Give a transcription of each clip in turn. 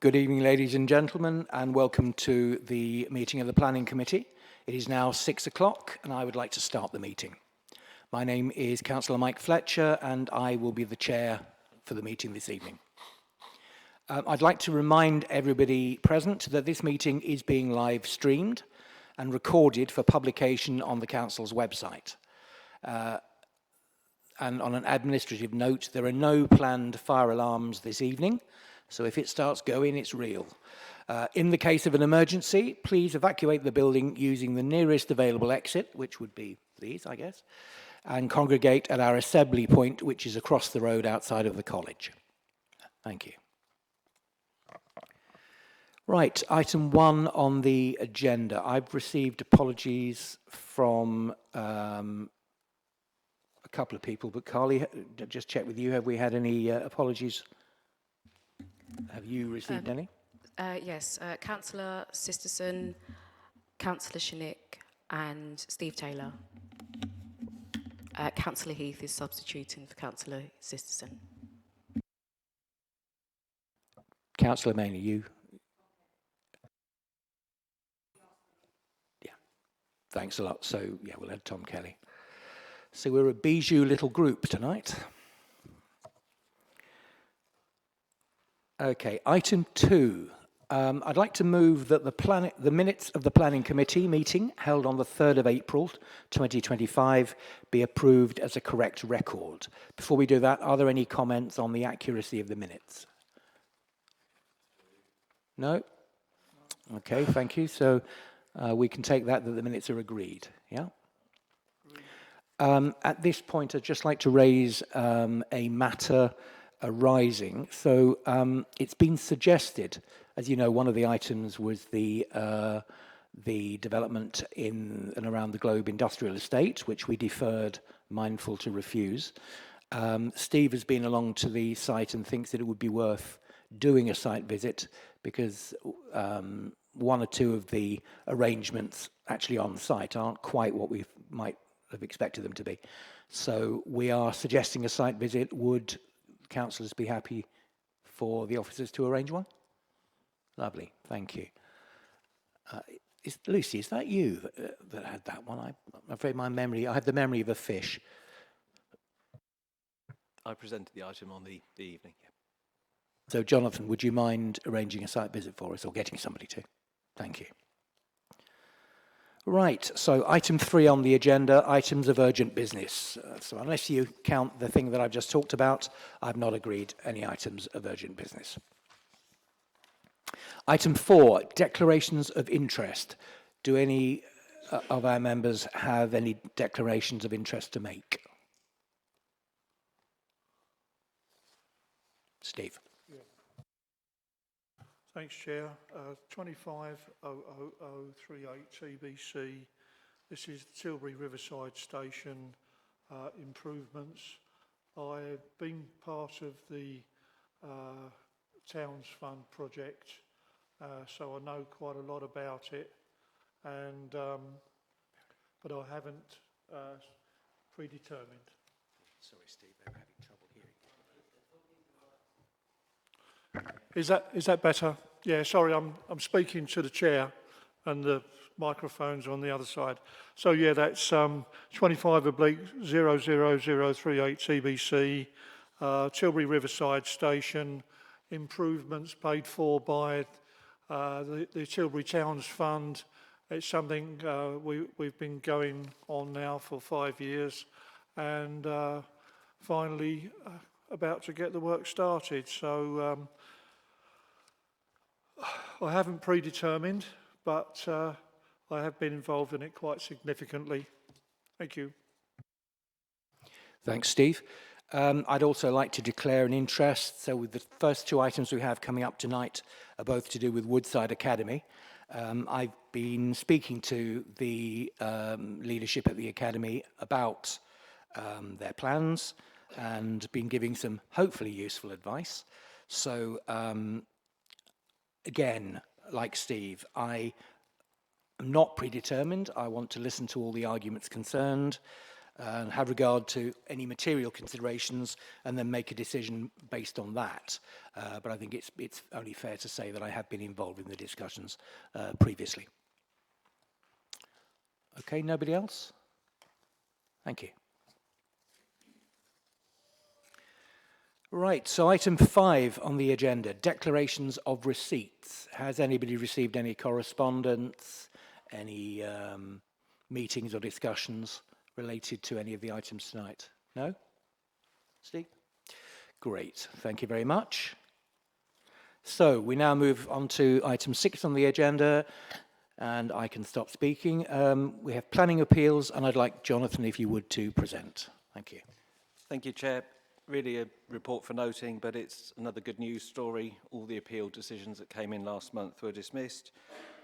Good evening, ladies and gentlemen, and welcome to the meeting of the Planning Committee. It is now 6 o'clock, and I would like to start the meeting. My name is Councillor Mike Fletcher, and I will be the chair for the meeting this evening. I'd like to remind everybody present that this meeting is being live streamed and recorded for publication on the Council's website. And on an administrative note, there are no planned fire alarms this evening, so if it starts going, it's real. In the case of an emergency, please evacuate the building using the nearest available exit, which would be these, I guess, and congregate at our assembly point, which is across the road outside of the college. Thank you. Right, item 1 on the agenda. I've received apologies from a couple of people, but Carly, just check with you, have we had any apologies? Have you received any? Yes, Councillor Sisterson, Councillor Shinick and Steve Taylor. Councillor Heath is substituting for Councillor Sisterson. Councillor Maney, you? Yeah, thanks a lot. So, yeah, we'll add Tom Kelly. So we're a bijou little group tonight. Okay, item 2. I'd like to move that the minutes of the Planning Committee meeting held on the 3rd of April 2025 be approved as a correct record. Before we do that, are there any comments on the accuracy of the minutes? No? Okay, thank you. So we can take that the minutes are agreed, yeah? At this point, I'd just like to raise a matter arising. So it's been suggested, as you know, one of the items was the development in and around the Globe Industrial Estate, which we deferred, mindful to refuse. Steve has been along to the site and thinks that it would be worth doing a site visit because one or two of the arrangements actually on site aren't quite what we might have expected them to be. So we are suggesting a site visit. Would councillors be happy for the officers to arrange one? Lovely, thank you. Lucy, is that you that had that one? I'm afraid I had the memory of a fish. I presented the item on the evening. Yeah. So Jonathan, would you mind arranging a site visit for us or getting somebody to? Thank you. Right, so item 3 on the agenda, items of urgent business. So unless you count the thing that I've just talked about, I've not agreed any items of urgent business. Item 4, declarations of interest. Do any of our members have any declarations of interest to make? Steve. Thanks, Chair. 250038 TBC. This is the Tilbury Riverside Station improvements. I've been part of the Towns Fund project, so I know quite a lot about it, and but I haven't predetermined. Sorry, Steve, I'm having trouble hearing. Is that better? Yeah, sorry, I'm speaking to the chair and the microphone's on the other side. So yeah, that's 250038 TBC, Tilbury Riverside Station, improvements paid for by the Tilbury Towns Fund. It's something we've been going on now for 5 years, and finally about to get the work started. So I haven't predetermined, but I have been involved in it quite significantly. Thank you. Thanks, Steve. I'd also like to declare an interest. So with the first 2 items we have coming up tonight are both to do with Woodside Academy. I've been speaking to the leadership at the Academy about their plans and been giving some hopefully useful advice. So again, like Steve, I am not predetermined. I want to listen to all the arguments concerned. and have regard to any material considerations and then make a decision based on that. But I think it's only fair to say that I have been involved in the discussions previously. Okay, nobody else? Thank you. Right, so item 5 on the agenda, declarations of receipts. Has anybody received any correspondence, any meetings or discussions related to any of the items tonight? No? Steve? Great, thank you very much. So we now move on to item 6 on the agenda, and I can stop speaking. We have planning appeals, and I'd like Jonathan, if you would, to present. Thank you. Thank you, Chair. Really a report for noting, but it's another good news story. All the appeal decisions that came in last month were dismissed.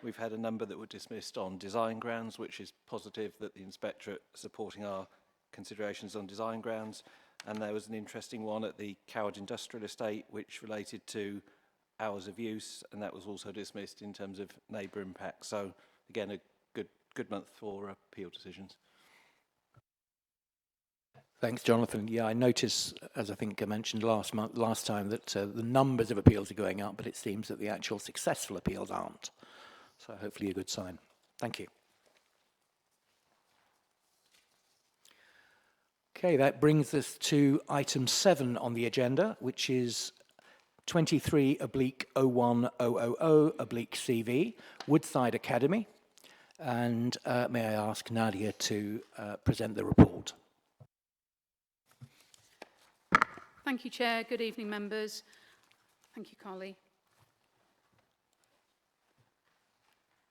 We've had a number that were dismissed on design grounds, which is positive that the inspectorate supporting our considerations on design grounds. And there was an interesting one at the Coward Industrial Estate, which related to hours of use, and that was also dismissed in terms of neighbour impact. So again, a good month for appeal decisions. Thanks, Jonathan. Yeah, I notice, as I think I mentioned last time, that the numbers of appeals are going up, but it seems that the actual successful appeals aren't. So hopefully a good sign. Thank you. Okay, that brings us to item 7 on the agenda, which is 23/01/000/CV, Woodside Academy. And may I ask Nadia to present the report? Thank you, Chair. Good evening, members. Thank you, Carly.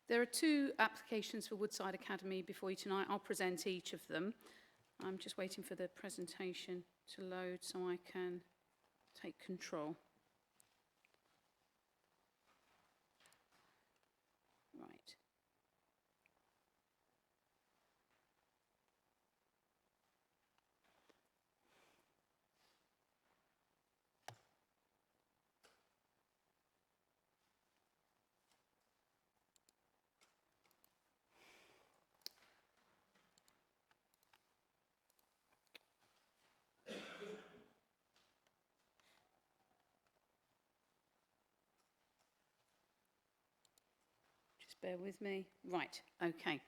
There are 2 applications for Woodside Academy before you tonight. I'll present each of them. I'm just waiting for the presentation to load so I can take control. Right. Bear with me. Right, okay.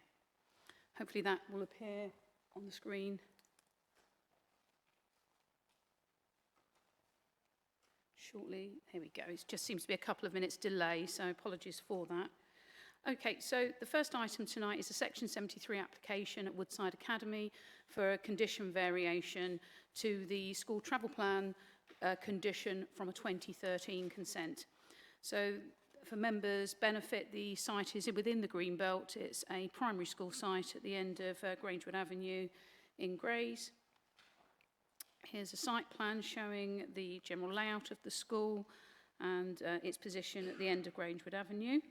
Hopefully that will appear on the screen. Shortly. Here we go. It just seems to be a couple of minutes delay, so apologies for that. Okay, so the first item tonight is a Section 73 application at Woodside Academy for a condition variation to the school travel plan condition from a 2013 consent. So for members' benefit, the site is within the Greenbelt. It's a primary school site at the end of Grangewood Avenue in Grays. Here's a site plan showing the general layout of the school and its position at the end of Grangewood Avenue.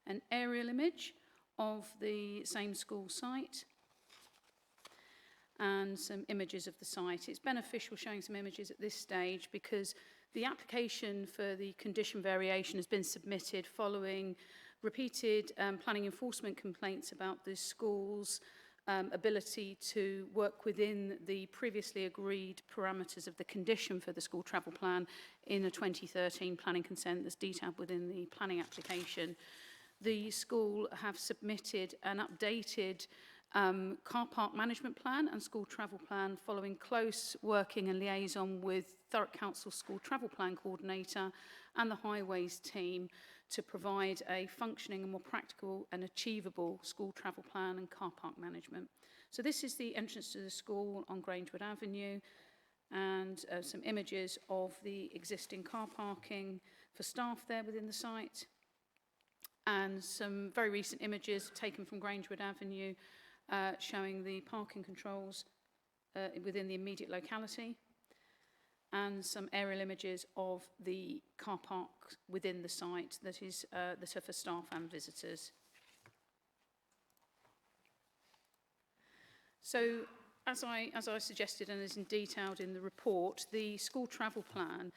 An aerial image of the same school site and some images of the site. It's beneficial showing some images at this stage because the application for the condition variation has been submitted following repeated planning enforcement complaints about the school's ability to work within the previously agreed parameters of the condition for the school travel plan in a 2013 planning consent that's detailed within the planning application. The school have submitted an updated car park management plan and school travel plan following close working and liaison with Thurrock Council School Travel Plan Coordinator and the Highways team to provide a functioning and more practical and achievable school travel plan and car park management. So this is the entrance to the school on Grangewood Avenue and some images of the existing car parking for staff there within the site and some very recent images taken from Grangewood Avenue showing the parking controls within the immediate locality and some aerial images of the car park within the site that are for staff and visitors. So, as I suggested and is detailed in the report, the school travel plan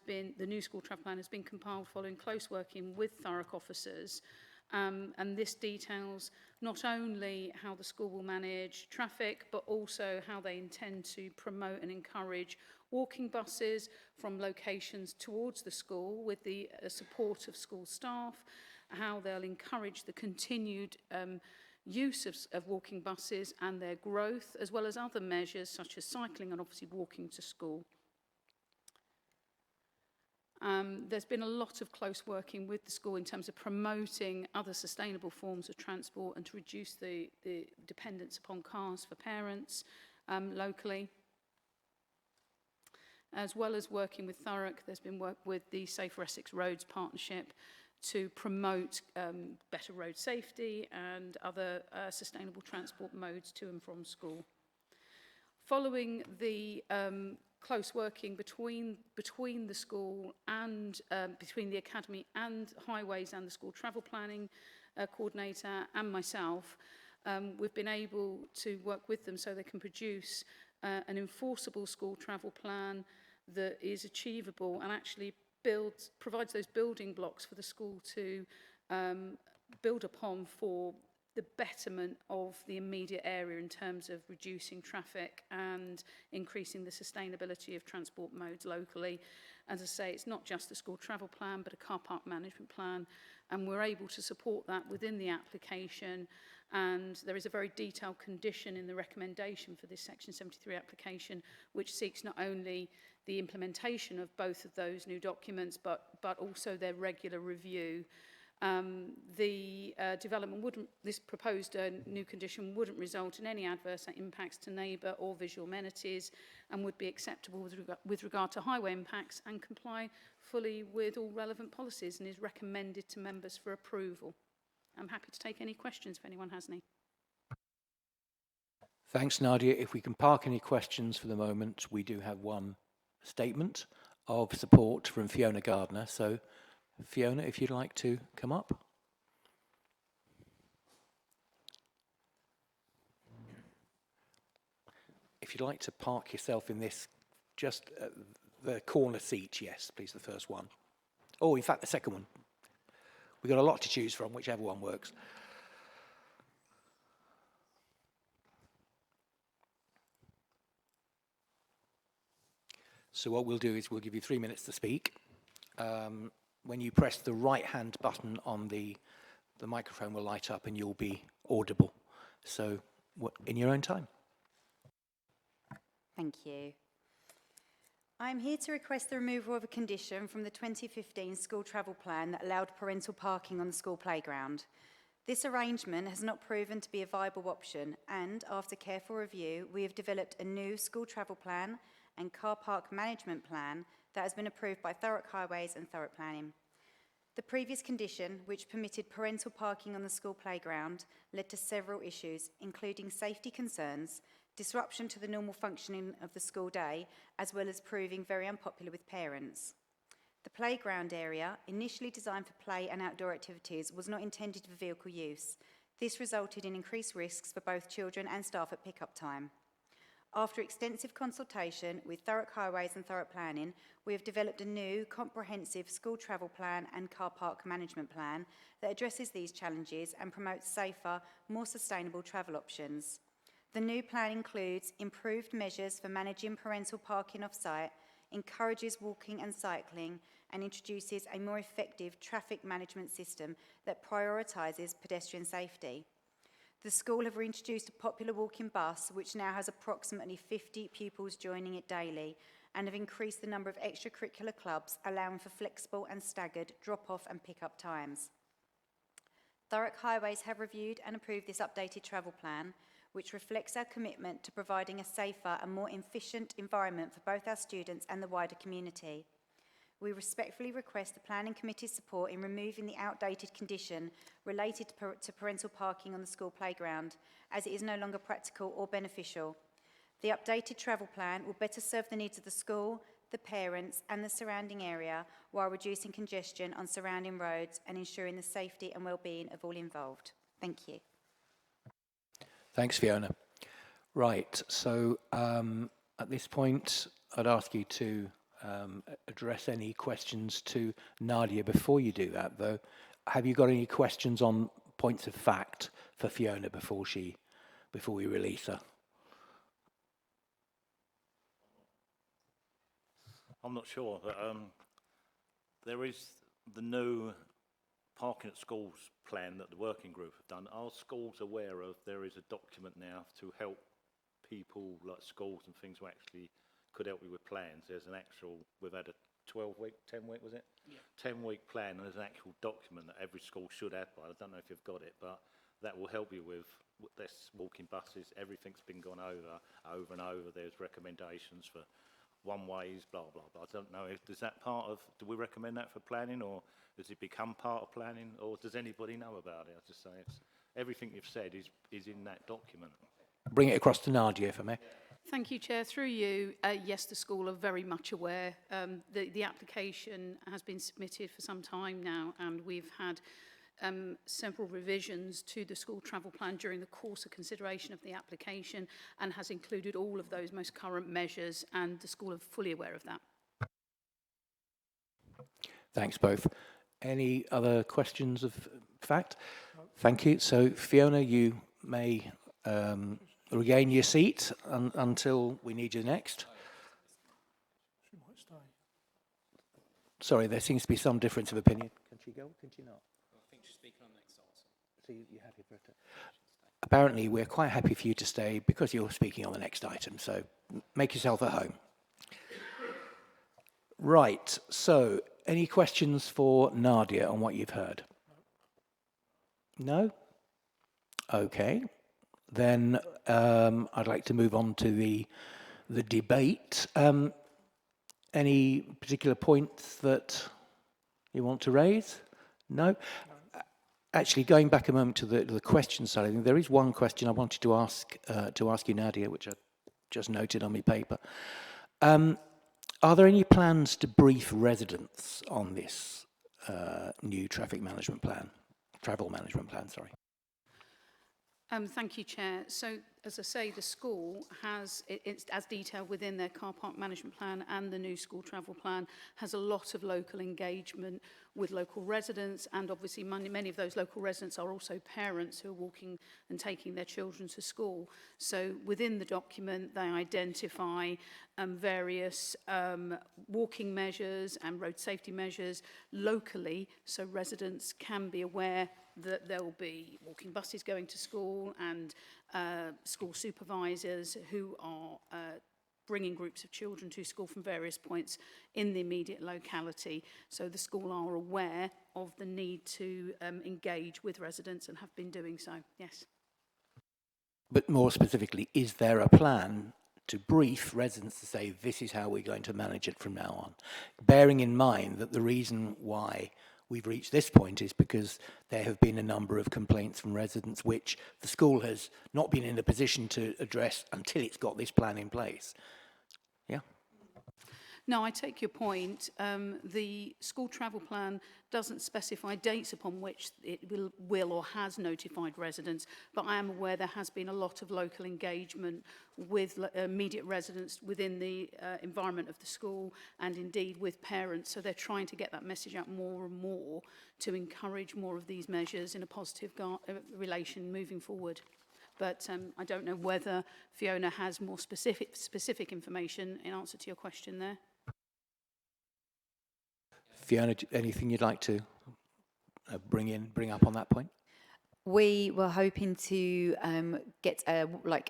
the new school travel plan has been compiled following close working with Thurrock officers And this details not only how the school will manage traffic, but also how they intend to promote and encourage walking buses from locations towards the school with the support of school staff, how they'll encourage the continued use of walking buses and their growth, as well as other measures such as cycling and obviously walking to school. There's been a lot of close working with the school in terms of promoting other sustainable forms of transport and to reduce the dependence upon cars for parents locally. As well as working with Thurrock, there's been work with the Safer Essex Roads Partnership to promote better road safety and other sustainable transport modes to and from school. Following the close working between the school and between the academy and highways and the school travel planning coordinator and myself, we've been able to work with them so they can produce an enforceable school travel plan that is achievable and actually provides those building blocks for the school to build upon for the betterment of the immediate area in terms of reducing traffic and increasing the sustainability of transport modes locally. As I say, it's not just a school travel plan, but a car park management plan, and we're able to support that within the application. And there is a very detailed condition in the recommendation for this Section 73 application, which seeks not only the implementation of both of those new documents, but also their regular review. This proposed new condition wouldn't result in any adverse impacts to neighbour or visual amenities and would be acceptable with regard to highway impacts and comply fully with all relevant policies and is recommended to members for approval. I'm happy to take any questions if anyone has any. Thanks, Nadia. If we can park any questions for the moment, we do have one statement of support from Fiona Gardner. So, Fiona, if you'd like to come up. If you'd like to park yourself in this, just the corner seat, yes, please, the first one. Oh, in fact, the second one. We've got a lot to choose from, whichever one works. So what we'll do is we'll give you 3 minutes to speak. When you press the right-hand button on the microphone will light up and you'll be audible. So in your own time. Thank you. I'm here to request the removal of a condition from the 2015 school travel plan that allowed parental parking on the school playground. This arrangement has not proven to be a viable option, and after careful review, we have developed a new school travel plan and car park management plan that has been approved by Thurrock Highways and Thurrock Planning. The previous condition, which permitted parental parking on the school playground, led to several issues, including safety concerns, disruption to the normal functioning of the school day, as well as proving very unpopular with parents. The playground area, initially designed for play and outdoor activities, was not intended for vehicle use. This resulted in increased risks for both children and staff at pick-up time. After extensive consultation with Thurrock Highways and Thurrock Planning, we have developed a new comprehensive school travel plan and car park management plan that addresses these challenges and promotes safer, more sustainable travel options. The new plan includes improved measures for managing parental parking off-site, encourages walking and cycling, and introduces a more effective traffic management system that prioritises pedestrian safety. The school have reintroduced a popular walking bus, which now has approximately 50 pupils joining it daily, and have increased the number of extracurricular clubs, allowing for flexible and staggered drop-off and pick-up times. Thurrock Highways have reviewed and approved this updated travel plan, which reflects our commitment to providing a safer and more efficient environment for both our students and the wider community. We respectfully request the Planning Committee's support in removing the outdated condition related to parental parking on the school playground, as it is no longer practical or beneficial. The updated travel plan will better serve the needs of the school, the parents and the surrounding area, while reducing congestion on surrounding roads and ensuring the safety and well-being of all involved. Thank you. Thanks, Fiona. Right, so at this point, I'd ask you to address any questions to Nadia. Before you do that, though, have you got any questions on points of fact for Fiona before we release her? I'm not sure, but there is the new parking at schools plan that the working group have done. Are schools aware of there is a document now to help people like schools and things who actually could help you with plans? There's an actual, we've had a 12-week, 10-week was it? Yeah. 10-week plan, and there's an actual document that every school should have by. I don't know if you've got it, but that will help you with this walking buses. Everything's been gone over and over. There's recommendations for one-ways, blah, blah, blah. I don't know, is that part of, do we recommend that for planning, or does it become part of planning, or does anybody know about it? I just say it's, everything you've said is in that document. Bring it across to Nadia, if I may. Thank you, Chair. Through you, yes, the school are very much aware. The application has been submitted for some time now, and we've had several revisions to the school travel plan during the course of consideration of the application, and has included all of those most current measures, and the school are fully aware of that. Thanks both. Any other questions of fact? Thank you. So Fiona, you may regain your seat until we need you next. She might stay. Sorry, there seems to be some difference of opinion. Can she go? Can she not? I think she's speaking on the next item. So you're happy for her to? Apparently, we're quite happy for you to stay because you're speaking on the next item. So make yourself at home. Right. So any questions for Nadia on what you've heard? No? Okay. Then I'd like to move on to the debate. Any particular points that you want to raise? No? Actually, going back a moment to the question side, I think there is one question I wanted to ask you, Nadia, which I just noted on my paper. Are there any plans to brief residents on this new travel management plan, sorry? Thank you, Chair. So, as I say, the school has, it's as detailed within their car park management plan and the new school travel plan, has a lot of local engagement with local residents, and obviously many of those local residents are also parents who are walking and taking their children to school. So within the document, they identify various walking measures and road safety measures locally, so residents can be aware that there will be walking buses going to school, and school supervisors who are bringing groups of children to school from various points in the immediate locality. So the school are aware of the need to engage with residents and have been doing so, yes. But more specifically, is there a plan to brief residents to say this is how we're going to manage it from now on? Bearing in mind that the reason why we've reached this point is because there have been a number of complaints from residents which the school has not been in a position to address until it's got this plan in place. Yeah? No, I take your point. The school travel plan doesn't specify dates upon which it will or has notified residents, but I am aware there has been a lot of local engagement with immediate residents within the environment of the school, and indeed with parents. So they're trying to get that message out more and more to encourage more of these measures in a positive relation moving forward. But I don't know whether Fiona has more specific information in answer to your question there. Fiona, anything you'd like to bring up on that point? We were hoping to get a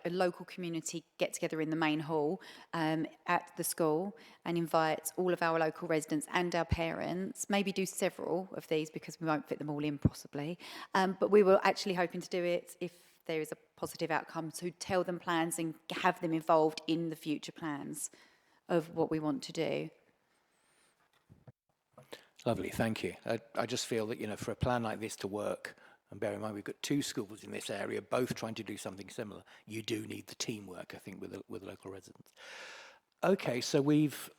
local community get together in the main hall at the school and invite all of our local residents and our parents, maybe do several of these because we won't fit them all in possibly, but we were actually hoping to do it if there is a positive outcome, to tell them plans and have them involved in the future plans of what we want to do. Lovely, thank you. I just feel that, you know, for a plan like this to work, and bear in mind we've got two schools in this area, both trying to do something similar, you do need the teamwork, I think, with local residents. Okay, so we've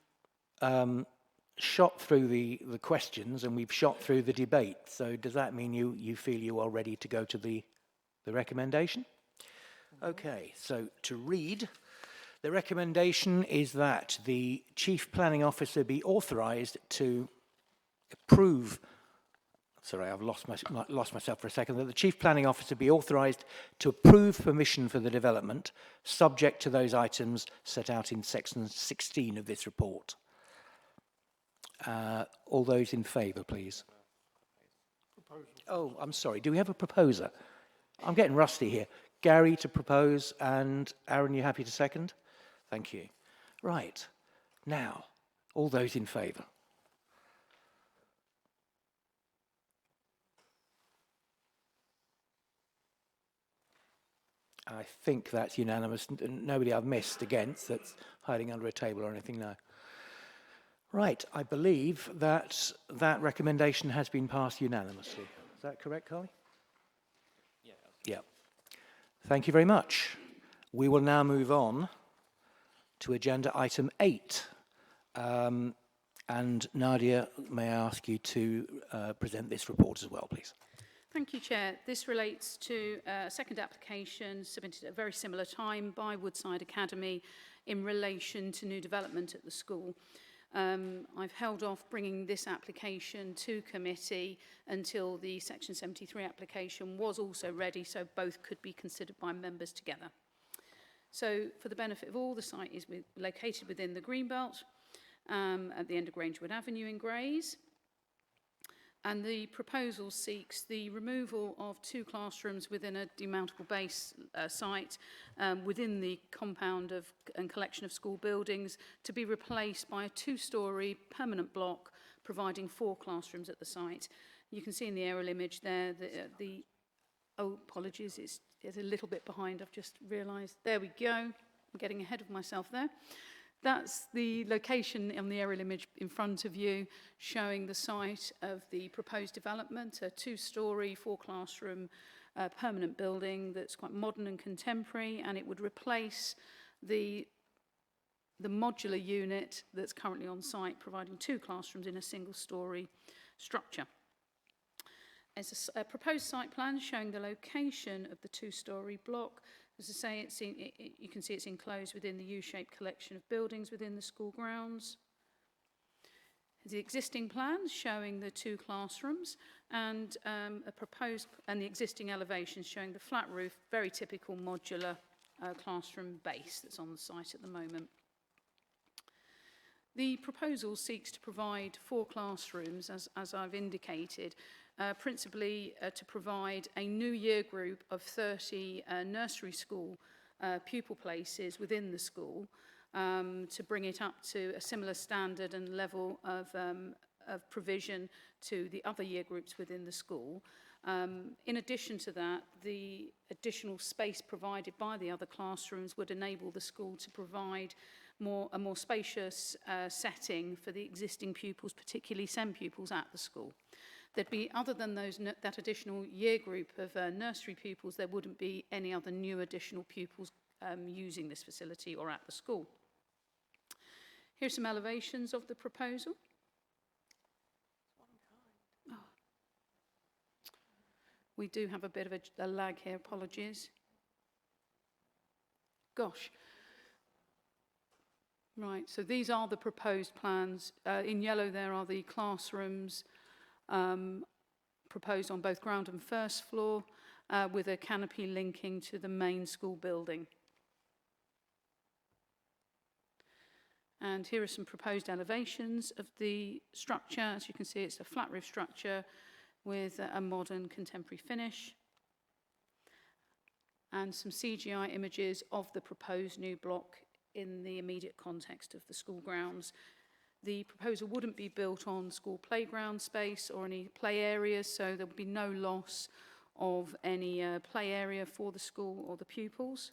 shot through the questions and we've shot through the debate. So does that mean you feel you are ready to go to the recommendation? Okay, so to read, the recommendation is that the Chief Planning Officer be authorised to approve sorry, I've lost myself for a second, that the Chief Planning Officer be authorised to approve permission for the development, subject to those items set out in section 16 of this report. All those in favour, please. Oh, I'm sorry, do we have a proposer? I'm getting rusty here. Gary to propose, and Aaron, you happy to second? Thank you. Right, now, all those in favour? I think that's unanimous. Nobody I've missed against that's hiding under a table or anything, no. Right, I believe that that recommendation has been passed unanimously. Is that correct, Carly? Yeah. Yeah. Thank you very much. We will now move on to agenda item 8. And Nadia, may I ask you to present this report as well, please? Thank you, Chair. This relates to a second application submitted at a very similar time by Woodside Academy in relation to new development at the school. I've held off bringing this application to committee until the Section 73 application was also ready, so both could be considered by members together. So, for the benefit of all, the site is located within the Greenbelt at the end of Grangewood Avenue in Grays. And the proposal seeks the removal of 2 classrooms within a demountable base site within the compound and collection of school buildings to be replaced by a 2-storey permanent block providing 4 classrooms at the site. You can see in the aerial image there oh, apologies, it's a little bit behind, I've just realised. There we go, I'm getting ahead of myself there. That's the location on the aerial image in front of you, showing the site of the proposed development, a 2-storey, 4-classroom permanent building that's quite modern and contemporary, and it would replace the modular unit that's currently on site, providing 2 classrooms in a single-storey structure. There's a proposed site plan showing the location of the 2-storey block. As I say, you can see it's enclosed within the U-shaped collection of buildings within the school grounds. The existing plans showing the 2 classrooms and the existing elevations showing the flat roof, very typical modular classroom base that's on the site at the moment. The proposal seeks to provide 4 classrooms, as I've indicated, principally to provide a new year group of 30 nursery school pupil places within the school to bring it up to a similar standard and level of provision to the other year groups within the school. In addition to that, the additional space provided by the other classrooms would enable the school to provide a more spacious setting for the existing pupils, particularly SEND pupils at the school. There'd be, other than that additional year group of nursery pupils, there wouldn't be any other new additional pupils using this facility or at the school. Here's some elevations of the proposal. Oh. We do have a bit of a lag here, apologies. Gosh. Right, so these are the proposed plans. In yellow there are the classrooms proposed on both ground and first floor with a canopy linking to the main school building. And here are some proposed elevations of the structure. As you can see, it's a flat roof structure with a modern contemporary finish. And some CGI images of the proposed new block in the immediate context of the school grounds. The proposal wouldn't be built on school playground space or any play areas, so there would be no loss of any play area for the school or the pupils.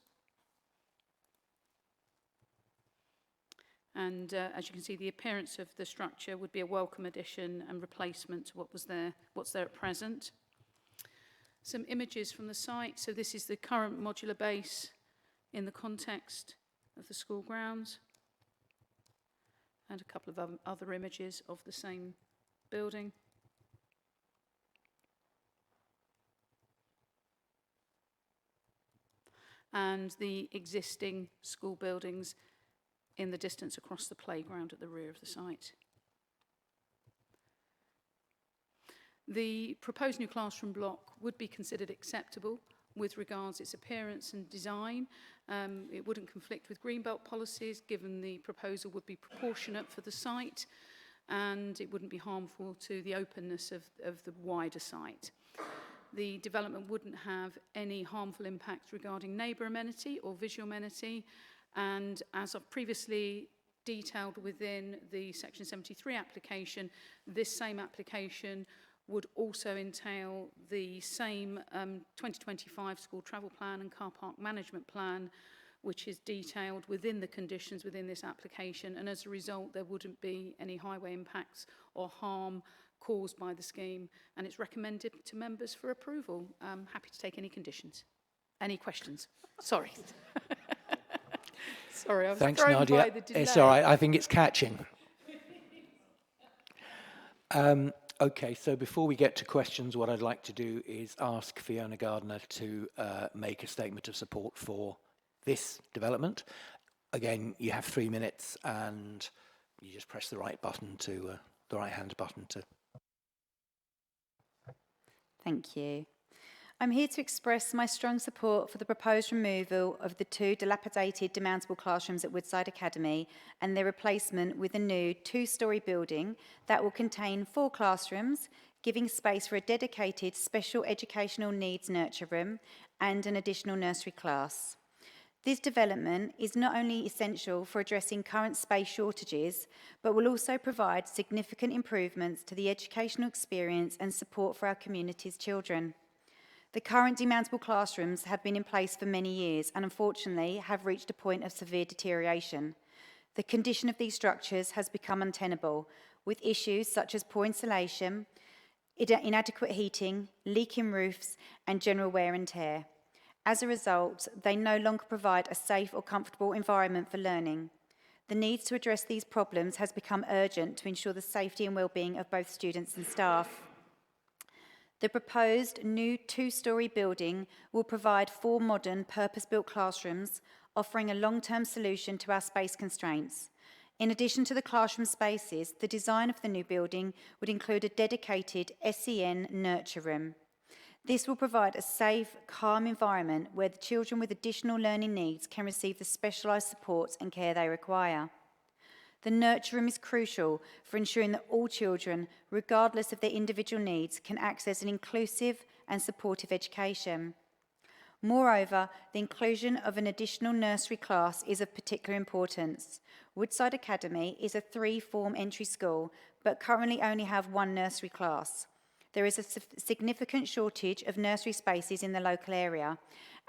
And as you can see, the appearance of the structure would be a welcome addition and replacement to what's there at present. Some images from the site. So this is the current modular base in the context of the school grounds. And a couple of other images of the same building. And the existing school buildings in the distance across the playground at the rear of the site. The proposed new classroom block would be considered acceptable with regards its appearance and design. It wouldn't conflict with Greenbelt policies, given the proposal would be proportionate for the site, and it wouldn't be harmful to the openness of the wider site. The development wouldn't have any harmful impacts regarding neighbour amenity or visual amenity, and as I've previously detailed within the Section 73 application, this same application would also entail the same 2025 school travel plan and car park management plan, which is detailed within the conditions within this application, and as a result there wouldn't be any highway impacts or harm caused by the scheme, and it's recommended to members for approval. I'm happy to take any conditions. Any questions? Sorry. Sorry, I was Thanks, thrown Nadia. by the delay. It's all right. I think it's catching. Okay, so before we get to questions, what I'd like to do is ask Fiona Gardner to make a statement of support for this development. Again, you have 3 minutes, and you just press the right button to the right-hand button to. Thank you. I'm here to express my strong support for the proposed removal of the 2 dilapidated demountable classrooms at Woodside Academy and their replacement with a new 2-storey building that will contain 4 classrooms, giving space for a dedicated special educational needs nurture room and an additional nursery class. This development is not only essential for addressing current space shortages, but will also provide significant improvements to the educational experience and support for our community's children. The current demountable classrooms have been in place for many years and unfortunately have reached a point of severe deterioration. The condition of these structures has become untenable, with issues such as poor insulation, inadequate heating, leaking roofs, and general wear and tear. As a result, they no longer provide a safe or comfortable environment for learning. The need to address these problems has become urgent to ensure the safety and well-being of both students and staff. The proposed new 2-storey building will provide 4 modern, purpose-built classrooms, offering a long-term solution to our space constraints. In addition to the classroom spaces, the design of the new building would include a dedicated SEN nurture room. This will provide a safe, calm environment where the children with additional learning needs can receive the specialised support and care they require. The nurture room is crucial for ensuring that all children, regardless of their individual needs, can access an inclusive and supportive education. Moreover, the inclusion of an additional nursery class is of particular importance. Woodside Academy is a 3-form entry school, but currently only have 1 nursery class. There is a significant shortage of nursery spaces in the local area,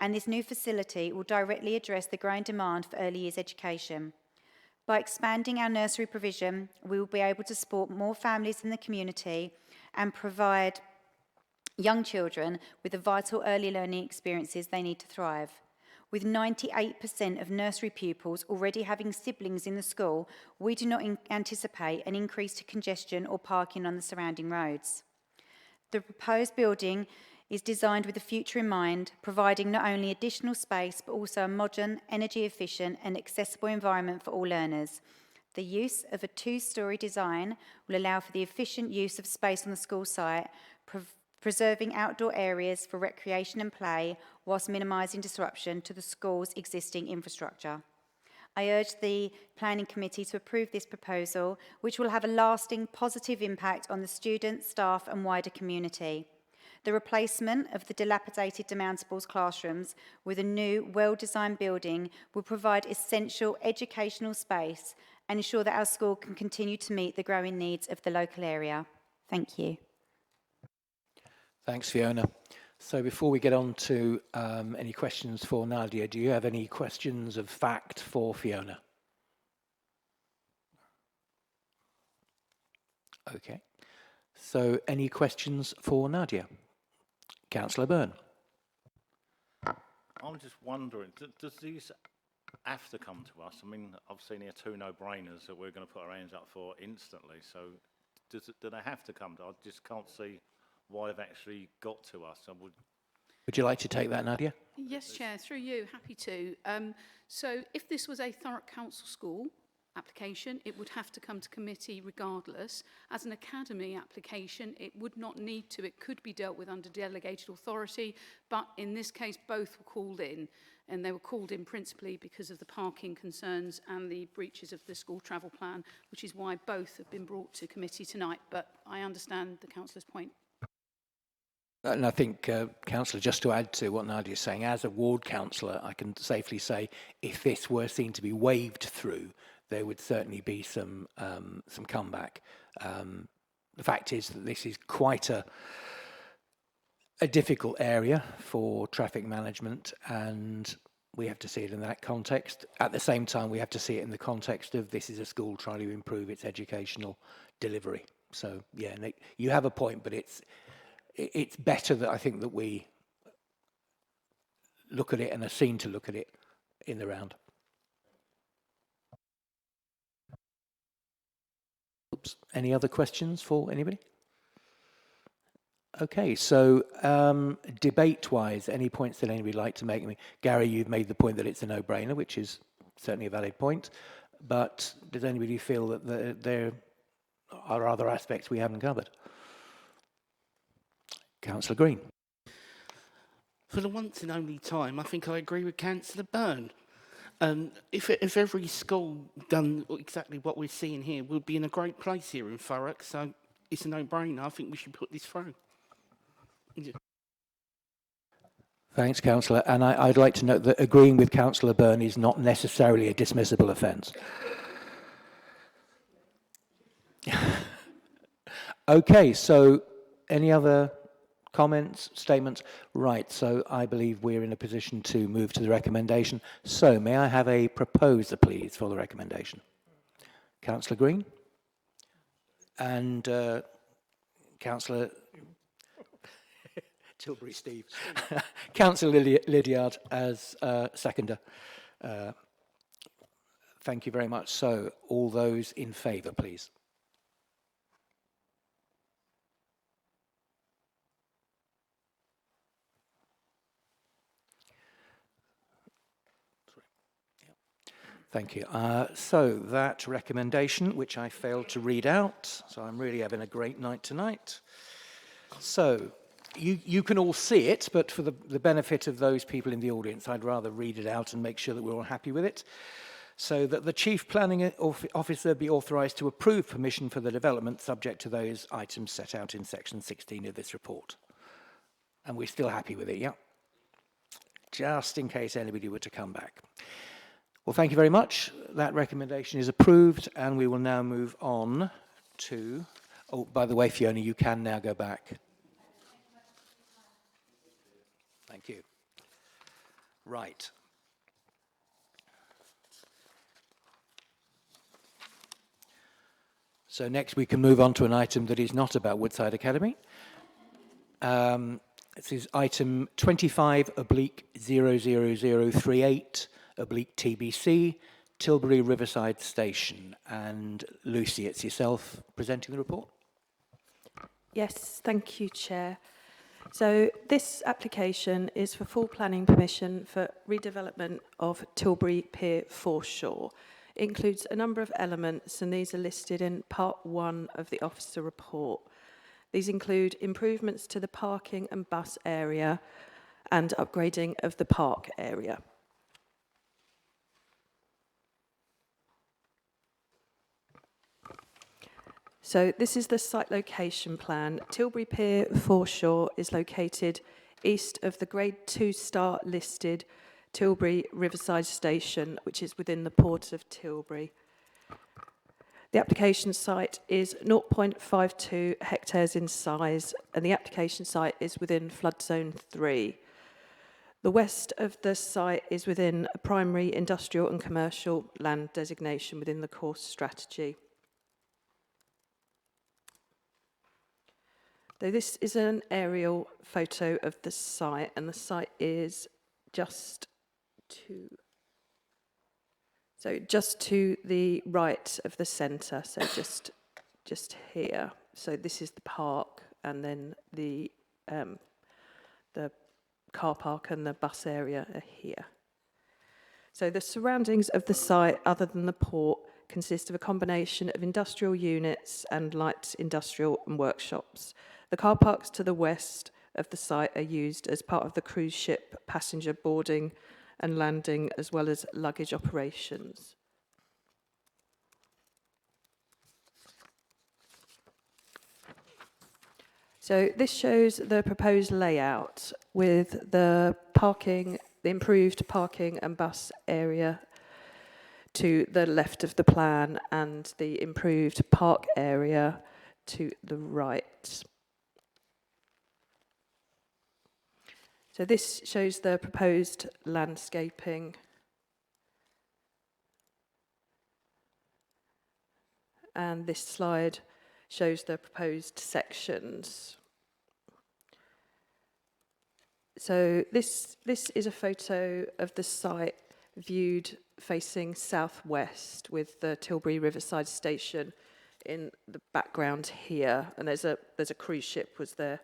and this new facility will directly address the growing demand for early years education. By expanding our nursery provision, we will be able to support more families in the community and provide young children with the vital early learning experiences they need to thrive. With 98% of nursery pupils already having siblings in the school, we do not anticipate an increase to congestion or parking on the surrounding roads. The proposed building is designed with the future in mind, providing not only additional space, but also a modern, energy-efficient and accessible environment for all learners. The use of a 2-storey design will allow for the efficient use of space on the school site, preserving outdoor areas for recreation and play, whilst minimising disruption to the school's existing infrastructure. I urge the Planning Committee to approve this proposal, which will have a lasting positive impact on the students, staff and wider community. The replacement of the dilapidated demountables classrooms with a new, well-designed building will provide essential educational space and ensure that our school can continue to meet the growing needs of the local area. Thank you. Thanks, Fiona. So before we get on to any questions for Nadia, do you have any questions of fact for Fiona? Okay. So any questions for Nadia? Councillor Byrne. I'm just wondering, does these have to come to us? I mean, I've seen here 2 no-brainers that we're going to put our hands up for instantly. So do they have to come to us? I just can't see why they've actually got to us. Would you like to take that, Nadia? Yes, Chair, through you, happy to. So if this was a Thurrock Council school, application. It would have to come to committee regardless. As an academy application, it would not need to. It could be dealt with under delegated authority, but in this case, both were called in, and they were called in principally because of the parking concerns and the breaches of the school travel plan, which is why both have been brought to committee tonight. But I understand the councillor's point. And I think, Councillor, just to add to what Nadia is saying, as a ward councillor, I can safely say if this were seen to be waved through, there would certainly be some comeback. The fact is that this is quite a difficult area for traffic management, and we have to see it in that context. At the same time, we have to see it in the context of this is a school trying to improve its educational delivery. So, yeah, Nick, you have a point, but it's better that I think that we look at it and are seen to look at it in the round. Oops. Any other questions for anybody? Okay, so debate-wise, any points that anybody would like to make? I mean, Gary, you've made the point that it's a no-brainer, which is certainly a valid point. But does anybody feel that there are other aspects we haven't covered? Councillor Green. For the once and only time, I think I agree with Councillor Byrne. If every school done exactly what we're seeing here, we'd be in a great place here in Thurrock, so it's a no-brainer. I think we should put this through. Thanks, Councillor. And I'd like to note that agreeing with Councillor Byrne is not necessarily a dismissible offence. Okay, so any other comments, statements? Right, so I believe we're in a position to move to the recommendation. So may I have a proposer, please, for the recommendation? Councillor Green? And Councillor Tilbury Steve. Councillor Lydiard as seconder. Thank you very much. So all those in favour, please. Thank you. So that recommendation, which I failed to read out, so I'm really having a great night tonight. So you can all see it, but for the benefit of those people in the audience, I'd rather read it out and make sure that we're all happy with it. So that the Chief Planning Officer be authorised to approve permission for the development subject to those items set out in section 16 of this report. And we're still happy with it, yeah? Just in case anybody were to come back. Well, thank you very much. That recommendation is approved, and we will now move on to... Oh, by the way, Fiona, you can now go back. Thank you. Right. So next we can move on to an item that is not about Woodside Academy. This is item 25/00038/TBC, Tilbury Riverside Station. And Lucy, it's yourself presenting the report. Yes, thank you, Chair. So this application is for full planning permission for redevelopment of Tilbury Pier Foreshore. It includes a number of elements, and these are listed in Part 1 of the Officer Report. These include improvements to the parking and bus area and upgrading of the park area. So this is the site location plan. Tilbury Pier Foreshore is located east of the Grade 2 star listed Tilbury Riverside Station, which is within the Port of Tilbury. The application site is 0.52 hectares in size, and the application site is within flood zone 3. The west of the site is within a primary industrial and commercial land designation within the course strategy. So this is an aerial photo of the site, and the site is just to the right of the centre, so just here. So this is the park, and then the car park and the bus area are here. So the surroundings of the site, other than the port, consist of a combination of industrial units and light industrial and workshops. The car parks to the west of the site are used as part of the cruise ship passenger boarding and landing, as well as luggage operations. So this shows the proposed layout with the improved parking and bus area to the left of the plan and the improved park area to the right. So this shows the proposed landscaping. And this slide shows the proposed sections. So this is a photo of the site viewed facing southwest with the Tilbury Riverside Station in the background here. And there's a cruise ship was there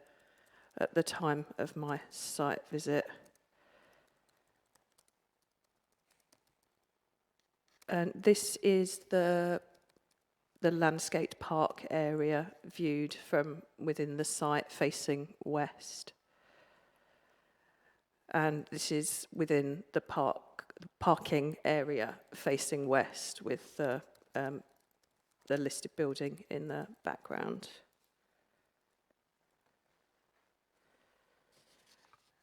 at the time of my site visit. And this is the landscaped park area viewed from within the site facing west. And this is within the parking area facing west with the listed building in the background.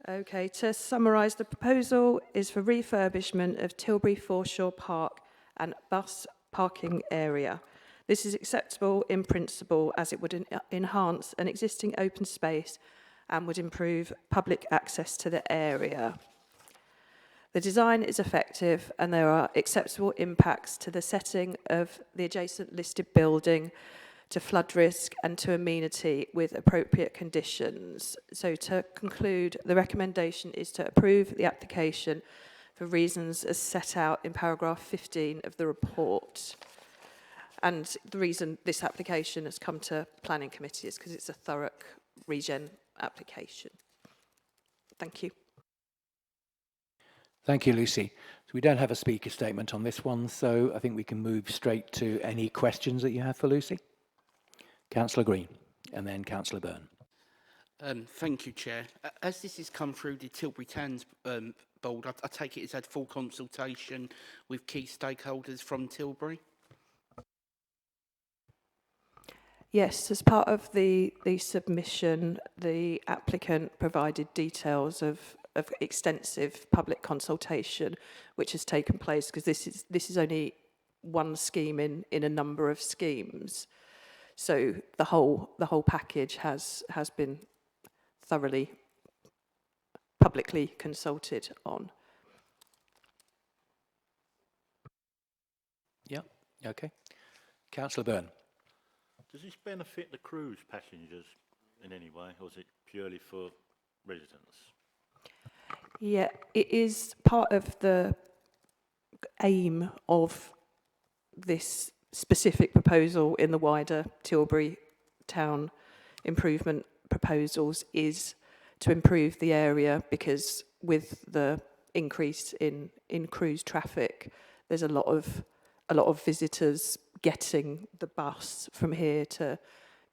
Okay, to summarise, the proposal is for refurbishment of Tilbury Foreshore Park and bus parking area. This is acceptable in principle as it would enhance an existing open space and would improve public access to the area. The design is effective and there are acceptable impacts to the setting of the adjacent listed building, to flood risk and to amenity with appropriate conditions. So to conclude, the recommendation is to approve the application for reasons as set out in paragraph 15 of the report. And the reason this application has come to planning committee is because it's a Thurrock regen application. Thank you. Thank you, Lucy. So we don't have a speaker statement on this one, so I think we can move straight to any questions that you have for Lucy. Councillor Green, and then Councillor Byrne. Thank you, Chair. As this has come through the Tilbury Towns Board, I take it it's had full consultation with key stakeholders from Tilbury? Yes, as part of the submission, the applicant provided details of extensive public consultation which has taken place, because this is only one scheme in a number of schemes. So the whole package has been thoroughly publicly consulted on. Yeah, okay. Councillor Byrne. Does this benefit the cruise passengers in any way, or is it purely for residents? Yeah, it is part of the aim of this specific proposal in the wider Tilbury town improvement proposals is to improve the area, because with the increase in cruise traffic, there's a lot of visitors getting the bus from here to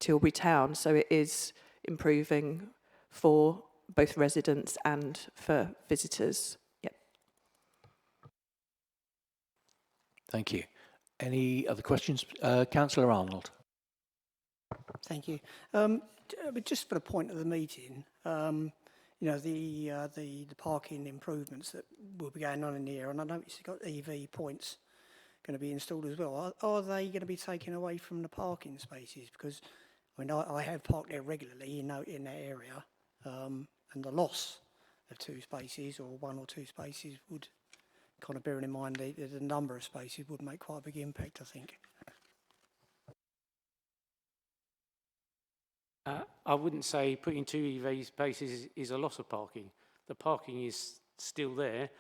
Tilbury town, so it is improving for both residents and for visitors. Yep. Thank you. Any other questions? Councillor Arnold. Thank you. But just for the point of the meeting, you know, the parking improvements that will be going on in here, and I noticed you've got EV points going to be installed as well. Are they going to be taken away from the parking spaces? Because I mean, I have parked there regularly in that area, and the loss of 2 spaces or 1 or 2 spaces would, kind of bearing in mind the number of spaces, would make quite a big impact, I think. I wouldn't say putting 2 EV spaces is a loss of parking. The parking is still there.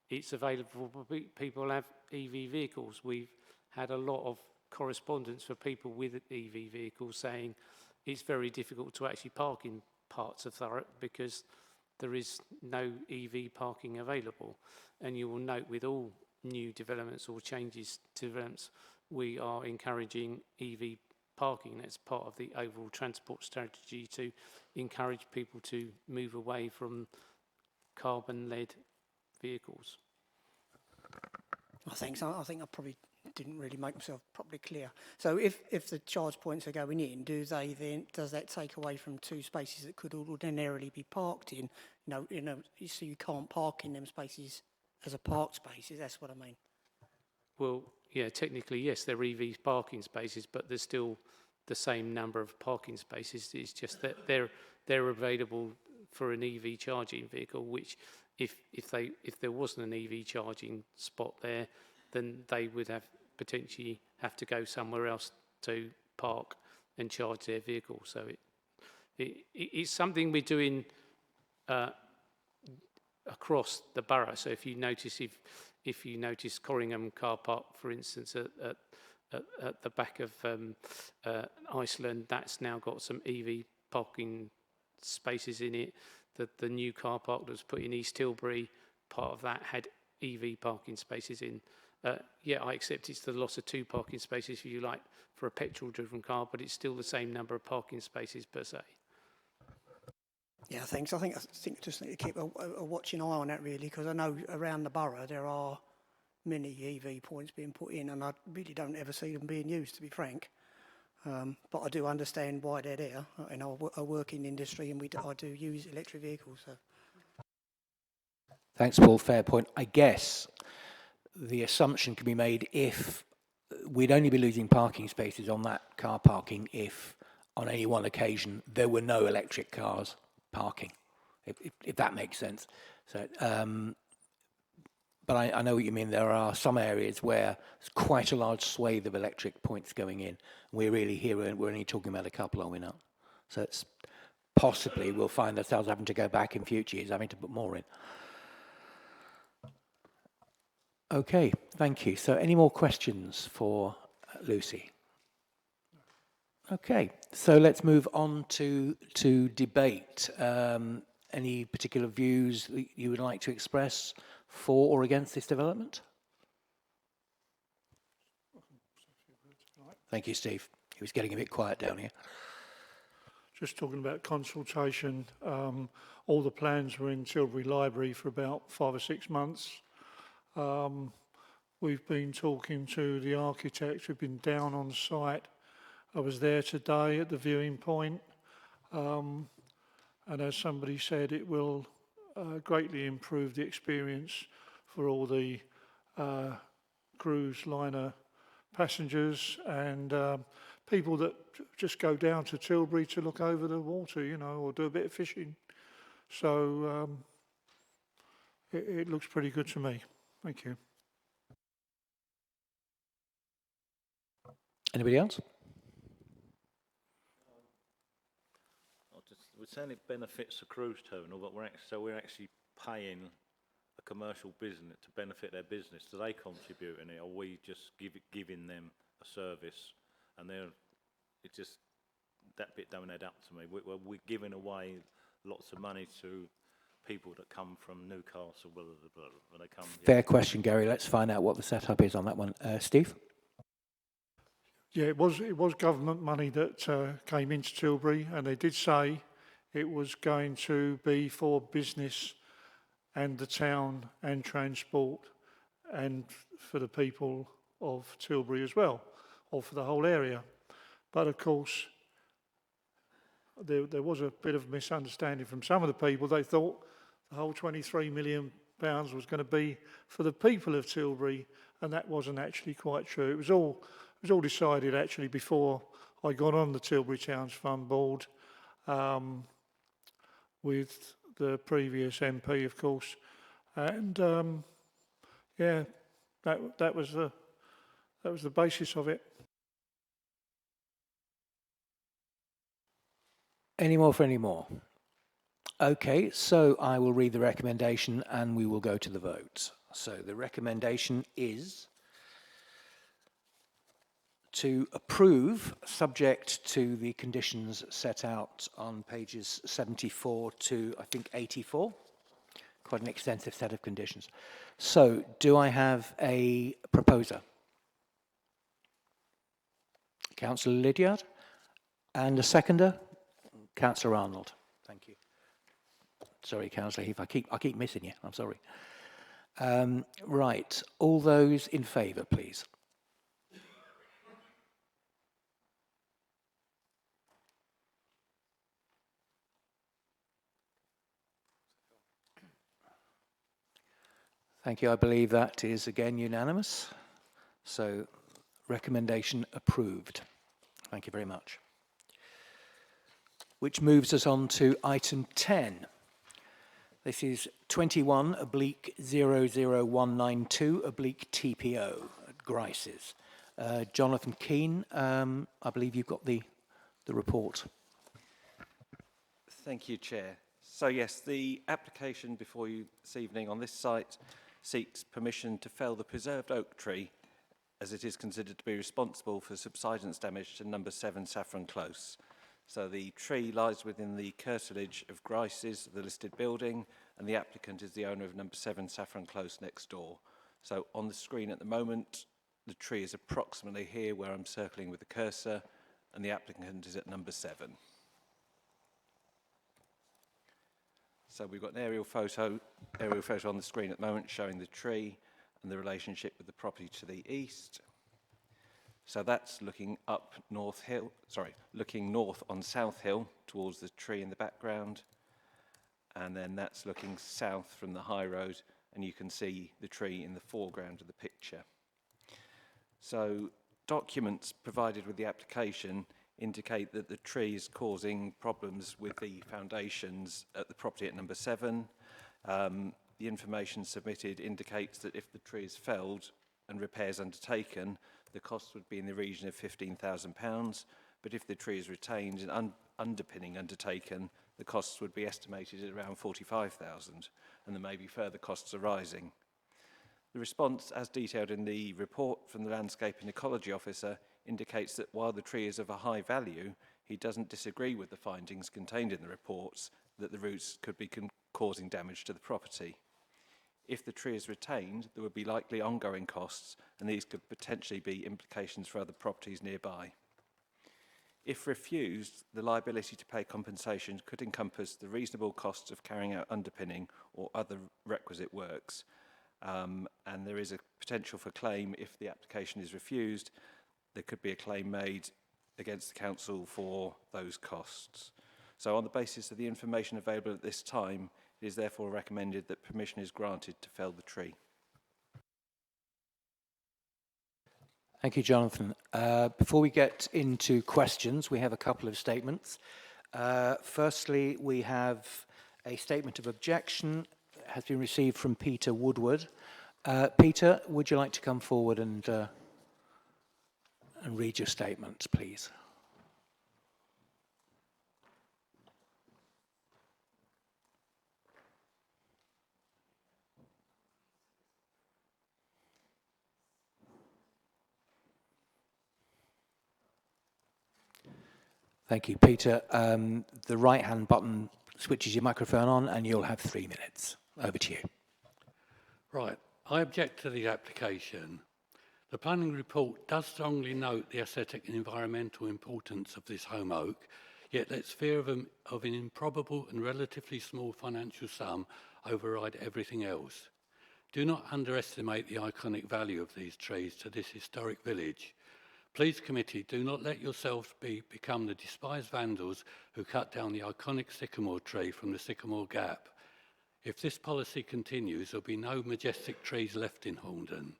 It's available for people who have EV vehicles. We've had a lot of correspondence for people with EV vehicles saying it's very difficult to actually park in parts of Thurrock because there is no EV parking available. And you will note with all new developments or changes to developments, we are encouraging EV parking. That's part of the overall transport strategy to encourage people to move away from carbon-led vehicles. I think so. I think I probably didn't really make myself properly clear. So if the charge points are going in, does that take away from 2 spaces that could ordinarily be parked in? So you can't park in them spaces as a parked spaces. That's what I mean. Well, yeah, technically, yes, they're EV parking spaces, but there's still the same number of parking spaces. It's just that they're available for an EV charging vehicle, which if there wasn't an EV charging spot there, then they would potentially have to go somewhere else to park and charge their vehicle. So it's something we're doing across the borough. So if you notice Corringham car park, for instance, at the back of Iceland, that's now got some EV parking spaces in it. The new car park that was put in East Tilbury, part of that had EV parking spaces in. Yeah, I accept it's the loss of 2 parking spaces, if you like, for a petrol-driven car, but it's still the same number of parking spaces per se. Yeah, thanks. I think just need to keep a watching eye on that really, because I know around the borough there are many EV points being put in, and I really don't ever see them being used, to be frank. But I do understand why they're there. And I work in industry, and I do use electric vehicles. So. Thanks, Paul. Fair point. I guess the assumption can be made if we'd only be losing parking spaces on that car parking if on any one occasion there were no electric cars parking, if that makes sense. So, but I know what you mean. There are some areas where there's quite a large swathe of electric points going in. We're only talking about a couple, are we not? So it's possibly we'll find ourselves having to go back in future years, having to put more in. Okay, thank you. So any more questions for Lucy? Okay, so let's move on to debate. Any particular views that you would like to express for or against this development? Thank you, Steve. He was getting a bit quiet down here. Just talking about consultation, all the plans were in Tilbury Library for about 5 or 6 months. We've been talking to the architects, we've been down on site. I was there today at the viewing point, and as somebody said, it will greatly improve the experience for all the cruise liner passengers and people that just go down to Tilbury to look over the water, or do a bit of fishing. So it looks pretty good to me. Thank you. Anybody else? We're saying it benefits the cruise terminal, but we're actually paying a commercial business to benefit their business. Do they contribute in it, or are we just giving them a service? And it's just that bit don't add up to me. We're giving away lots of money to people that come from Newcastle, when they come. Fair question, Gary. Let's find out what the setup is on that one. Steve? Yeah, it was government money that came into Tilbury, and they did say it was going to be for business and the town and transport and for the people of Tilbury as well, or for the whole area. But of course, there was a bit of misunderstanding from some of the people. They thought the whole £23 million was going to be for the people of Tilbury, and that wasn't actually quite true. It was all decided actually before I got on the Tilbury Towns Fund Board with the previous MP, of course, and yeah, that was the basis of it. Any more for any more? Okay, so I will read the recommendation and we will go to the vote. So the recommendation is to approve, subject to the conditions set out on pages 74 to, I think, 84. Quite an extensive set of conditions. So, do I have a proposer? Councillor Lydiard. And a seconder, Councillor Arnold. Thank you. Sorry, Councillor Heath, I keep missing you. I'm sorry. Right, all those in favour, please. Thank you. I believe that is again unanimous. So, recommendation approved. Thank you very much. Which moves us on to item 10. This is 21/00192/TPO at Grice's. Jonathan Keane, I believe you've got the report. Thank you, Chair. So yes, the application before you this evening on this site seeks permission to fell the preserved oak tree as it is considered to be responsible for subsidence damage to number 7 Saffron Close. So the tree lies within the curtilage of Grice's, the listed building, and the applicant is the owner of number 7 Saffron Close next door. So on the screen at the moment, the tree is approximately here where I'm circling with the cursor, and the applicant is at number 7. So we've got an aerial photo on the screen at the moment showing the tree and the relationship with the property to the east. So that's looking up North Hill, looking north on South Hill towards the tree in the background. And then that's looking south from the high road, and you can see the tree in the foreground of the picture. So documents provided with the application indicate that the tree is causing problems with the foundations at the property at number 7. The information submitted indicates that if the tree is felled and repairs undertaken, the cost would be in the region of £15,000, but if the tree is retained and underpinning undertaken, the costs would be estimated at around £45,000, and there may be further costs arising. The response, as detailed in the report from the Landscape and Ecology Officer, indicates that while the tree is of a high value, he doesn't disagree with the findings contained in the reports that the roots could be causing damage to the property. If the tree is retained, there would be likely ongoing costs, and these could potentially be implications for other properties nearby. If refused, the liability to pay compensation could encompass the reasonable costs of carrying out underpinning or other requisite works, and there is a potential for claim if the application is refused. There could be a claim made against the council for those costs. So on the basis of the information available at this time, it is therefore recommended that permission is granted to fell the tree. Thank you, Jonathan. Before we get into questions, we have a couple of statements. Firstly, we have a statement of objection that has been received from Peter Woodward. Peter, would you like to come forward and read your statement, please? Thank you, Peter. The right-hand button switches your microphone on and you'll have 3 minutes. Over to you. Right. I object to the application. The planning report does strongly note the aesthetic and environmental importance of this home oak, yet lets fear of an improbable and relatively small financial sum override everything else. Do not underestimate the iconic value of these trees to this historic village. Please, committee, do not let yourselves become the despised vandals who cut down the iconic sycamore tree from the Sycamore Gap. If this policy continues, there will be no majestic trees left in Horndon.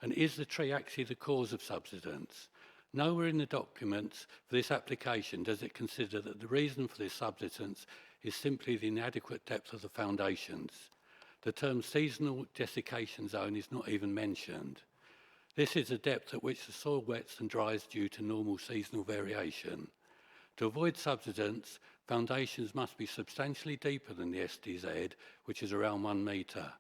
And is the tree actually the cause of subsidence? Nowhere in the documents for this application does it consider that the reason for this subsidence is simply the inadequate depth of the foundations. The term seasonal desiccation zone is not even mentioned. This is the depth at which the soil wets and dries due to normal seasonal variation. To avoid subsidence, foundations must be substantially deeper than the SDZ, which is around 1 metre.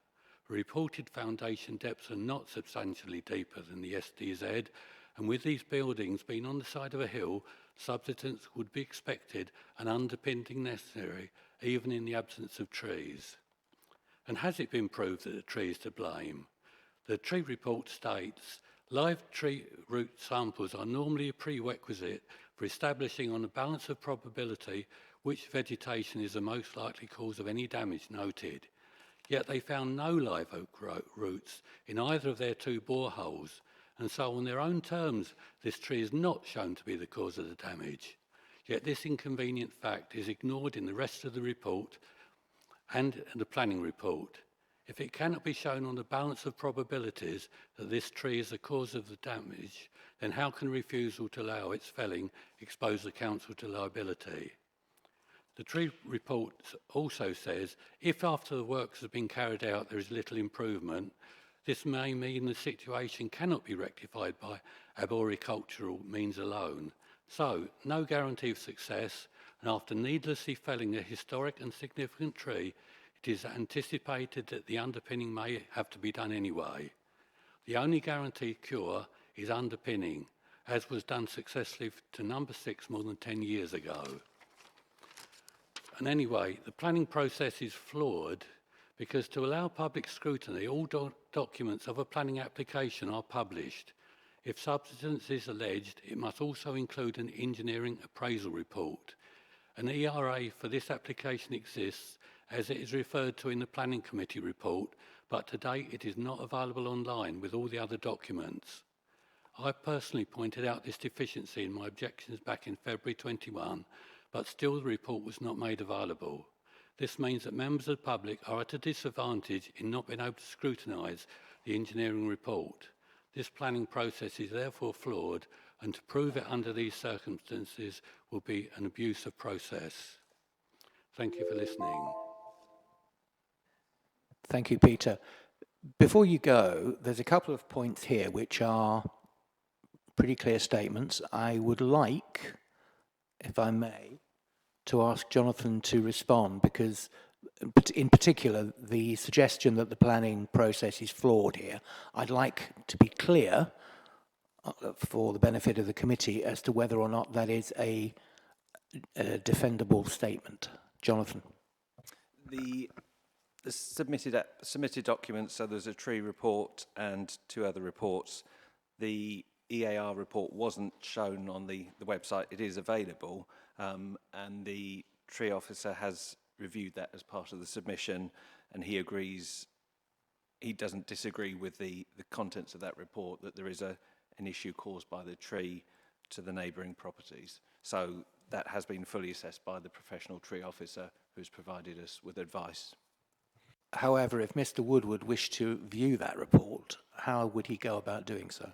Reported foundation depths are not substantially deeper than the SDZ, and with these buildings being on the side of a hill, subsidence would be expected and underpinning necessary, even in the absence of trees. And has it been proved that the tree is to blame? The tree report states, Live tree root samples are normally a prerequisite for establishing on a balance of probability which vegetation is the most likely cause of any damage noted. Yet they found no live oak roots in either of their 2 boreholes, and so on their own terms, this tree is not shown to be the cause of the damage. Yet this inconvenient fact is ignored in the rest of the report and the planning report. If it cannot be shown on the balance of probabilities that this tree is the cause of the damage, then how can refusal to allow its felling expose the council to liability? The tree report also says, if after the works have been carried out there is little improvement, this may mean the situation cannot be rectified by arboricultural means alone. So, no guarantee of success, and after needlessly felling a historic and significant tree, it is anticipated that the underpinning may have to be done anyway. The only guaranteed cure is underpinning, as was done successfully to number 6 more than 10 years ago. And anyway, the planning process is flawed because to allow public scrutiny, all documents of a planning application are published. If substance is alleged, it must also include an engineering appraisal report. An ERA for this application exists as it is referred to in the Planning Committee report, but to date it is not available online with all the other documents. I personally pointed out this deficiency in my objections back in February 21, but still the report was not made available. This means that members of the public are at a disadvantage in not being able to scrutinise the engineering report. This planning process is therefore flawed, and to prove it under these circumstances will be an abuse of process. Thank you for listening. Thank you, Peter. Before you go, there's a couple of points here which are pretty clear statements. I would like, if I may, to ask Jonathan to respond, because in particular, the suggestion that the planning process is flawed here, I'd like to be clear for the benefit of the committee as to whether or not that is a defendable statement. Jonathan. The submitted documents, so there's a tree report and 2 other reports. The EAR report wasn't shown on the website. It is available, and the tree officer has reviewed that as part of the submission, and he agrees, he doesn't disagree with the contents of that report, that there is an issue caused by the tree to the neighbouring properties. So that has been fully assessed by the professional tree officer who's provided us with advice. However, if Mr. Woodward wished to view that report, how would he go about doing so?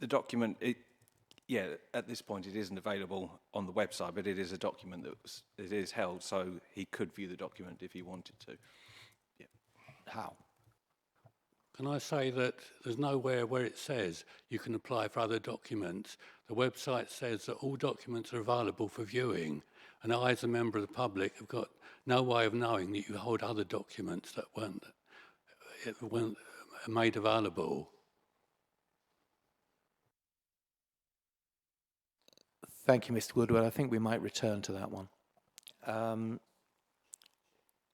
The document, at this point it isn't available on the website, but it is a document it is held, so he could view the document if he wanted to. Yeah. How? Can I say that there's nowhere where it says you can apply for other documents. The website says that all documents are available for viewing, and I, as a member of the public, have got no way of knowing that you hold other documents that weren't made available. Thank you, Mr. Woodward. I think we might return to that one.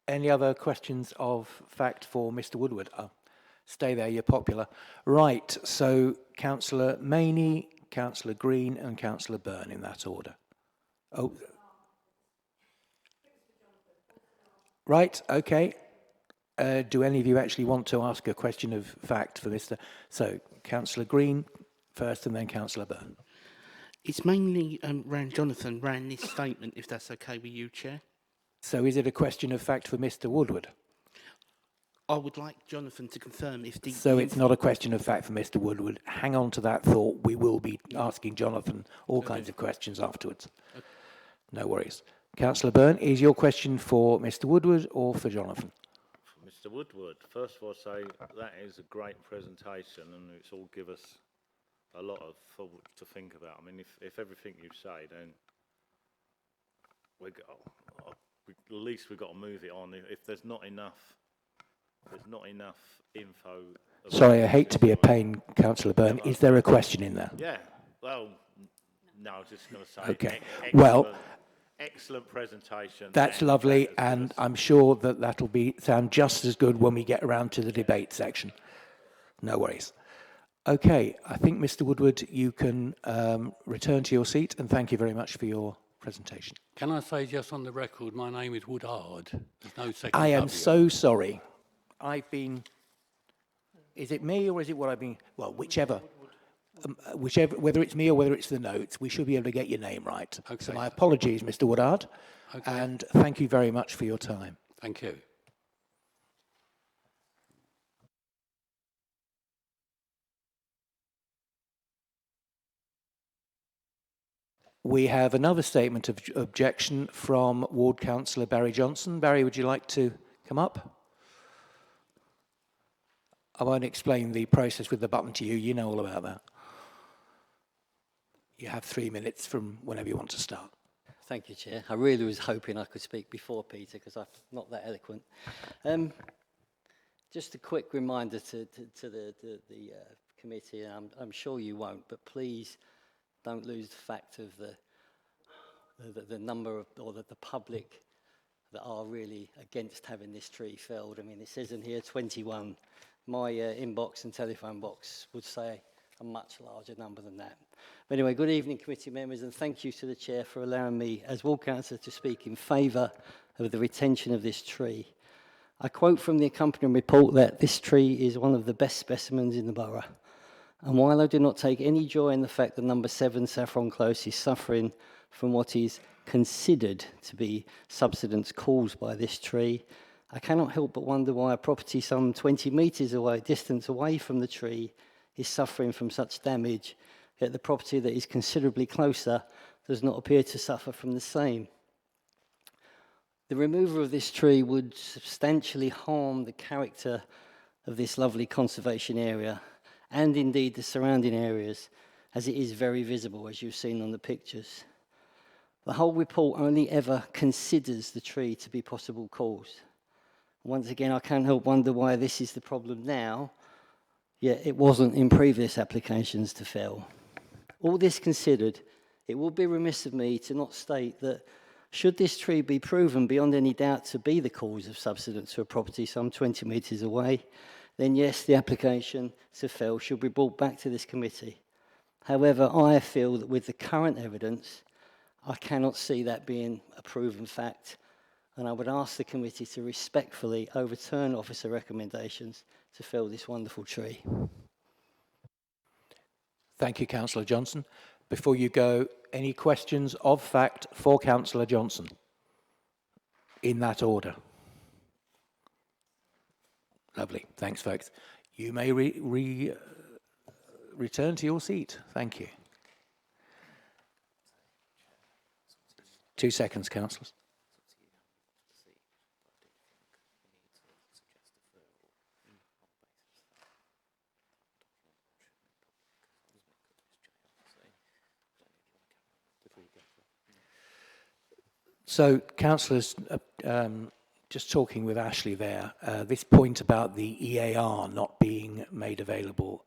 Any other questions of fact for Mr. Woodward? Stay there, you're popular. Right, so Councillor Maney, Councillor Green and Councillor Byrne in that order. Oh. Right, okay. Do any of you actually want to ask a question of fact for this? So, Councillor Green first and then Councillor Byrne. It's mainly Jonathan ran this statement, if that's okay with you, Chair. So is it a question of fact for Mr. Woodward? I would like Jonathan to confirm if the... So it's not a question of fact for Mr. Woodward. Hang on to that thought. We will be asking Jonathan all kinds of questions afterwards. Okay. No worries. Councillor Byrne, is your question for Mr. Woodward or for Jonathan? For Mr. Woodward, first of all, say that is a great presentation, and it's all give us a lot of thought to think about. I mean, if everything you say, then at least we've got to move it on. If there's not enough info. Sorry, I hate to be a pain, Councillor Byrne. Is there a question in there? Yeah. Well, no, I was just going to say. Okay. Well, excellent presentation. That's lovely, and I'm sure that that'll sound just as good when we get around to the debate section. No worries. Okay, I think, Mr. Woodward, you can return to your seat, and thank you very much for your presentation. Can I say just on the record, my name is Woodard. There's no second I am W. so sorry. I've been... Is it me or is it what I've been... Well, whichever, whether it's me or whether it's the notes, we should be able to get your name right. Okay. So my apologies, Mr. Woodard, Okay. and thank you very much for your time. Thank you. We have another statement of objection from Ward Councillor Barry Johnson. Barry, would you like to come up? I won't explain the process with the button to you. You know all about that. You have 3 minutes from whenever you want to start. Thank you, Chair. I really was hoping I could speak before Peter because I'm not that eloquent. Just a quick reminder to the committee, and I'm sure you won't, but please don't lose the fact of the number of, or the public that are really against having this tree felled. I mean, it says in here 21. My inbox and telephone box would say a much larger number than that. But anyway, good evening, committee members, and thank you to the chair for allowing me, as ward councillor, to speak in favour of the retention of this tree. I quote from the accompanying report that this tree is one of the best specimens in the borough. And while I do not take any joy in the fact that number 7 Saffron Close is suffering from what is considered to be subsidence caused by this tree, I cannot help but wonder why a property some 20 metres away, distance away from the tree, is suffering from such damage, yet the property that is considerably closer does not appear to suffer from the same. The removal of this tree would substantially harm the character of this lovely conservation area, and indeed the surrounding areas, as it is very visible, as you've seen on the pictures. The whole report only ever considers the tree to be possible cause. Once again, I can't help wonder why this is the problem now, yet it wasn't in previous applications to fell. All this considered, it would be remiss of me to not state that should this tree be proven beyond any doubt to be the cause of subsidence to a property some 20 metres away, then yes, the application to fell should be brought back to this committee. However, I feel that with the current evidence, I cannot see that being a proven fact, and I would ask the committee to respectfully overturn officer recommendations to fell this wonderful tree. Thank you, Councillor Johnson. Before you go, any questions of fact for Councillor Johnson? In that order. Lovely. Thanks, folks. You may return to your seat. Thank you. 2 seconds, councillors. So, councillors, just talking with Ashley there, this point about the EAR not being made available,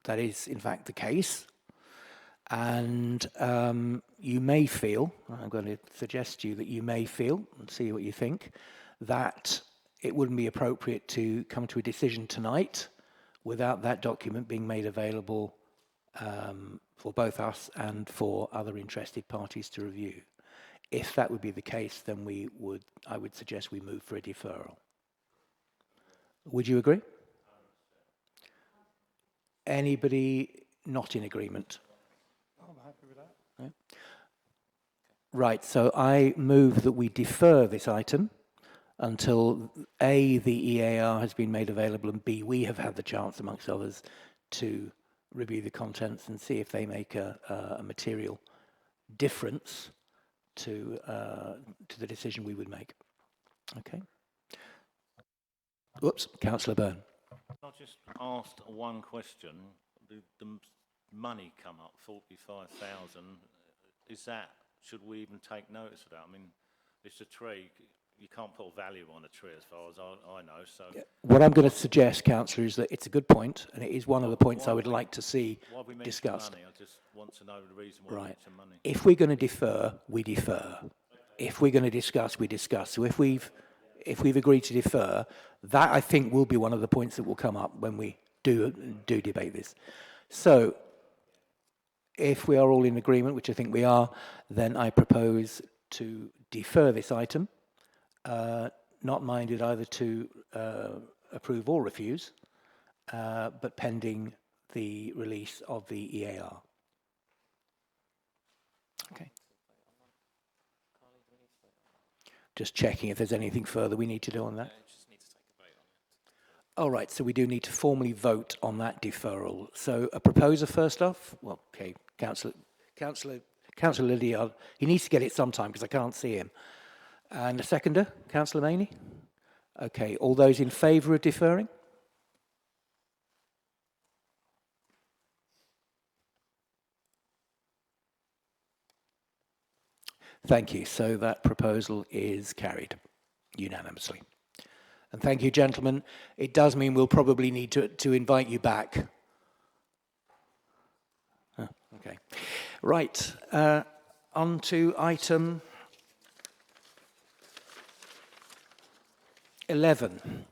that is in fact the case. And you may feel, I'm going to suggest to you that you may feel, and see what you think, that it wouldn't be appropriate to come to a decision tonight without that document being made available for both us and for other interested parties to review. If that would be the case, then I would suggest we move for a deferral. Would you agree? Anybody not in agreement? I'm happy with that. Yeah. Right, so I move that we defer this item until A, the EAR has been made available, and B, we have had the chance, amongst others, to review the contents and see if they make a material difference to the decision we would make. Okay. Whoops, Councillor Byrne. I just asked one question. The money come up, 45,000. Is that, should we even take notice of that? I mean, it's a tree. You can't put a value on a tree as far as I know. So what I'm going to suggest, Councillor, is that it's a good point, and it is one of the points I would like to see discussed. Money? I just want to know the reason why we mention money. If we're going to defer, we defer. If we're going to discuss, we discuss. So if we've agreed to defer, that I think will be one of the points that will come up when we do debate this. So, if we are all in agreement, which I think we are, then I propose to defer this item, not minded either to approve or refuse, but pending the release of the EAR. Okay. Just checking if there's anything further we need to do on that. All right, so we do need to formally vote on that deferral. So a proposer first off? Well, okay, Councillor Lydia, he needs to get it sometime because I can't see him. And a seconder, Councillor Maney? Okay, all those in favour of deferring? Thank you. So that proposal is carried unanimously. And thank you, gentlemen. It does mean we'll probably need to invite you back. Oh, okay. Right. On to item 11,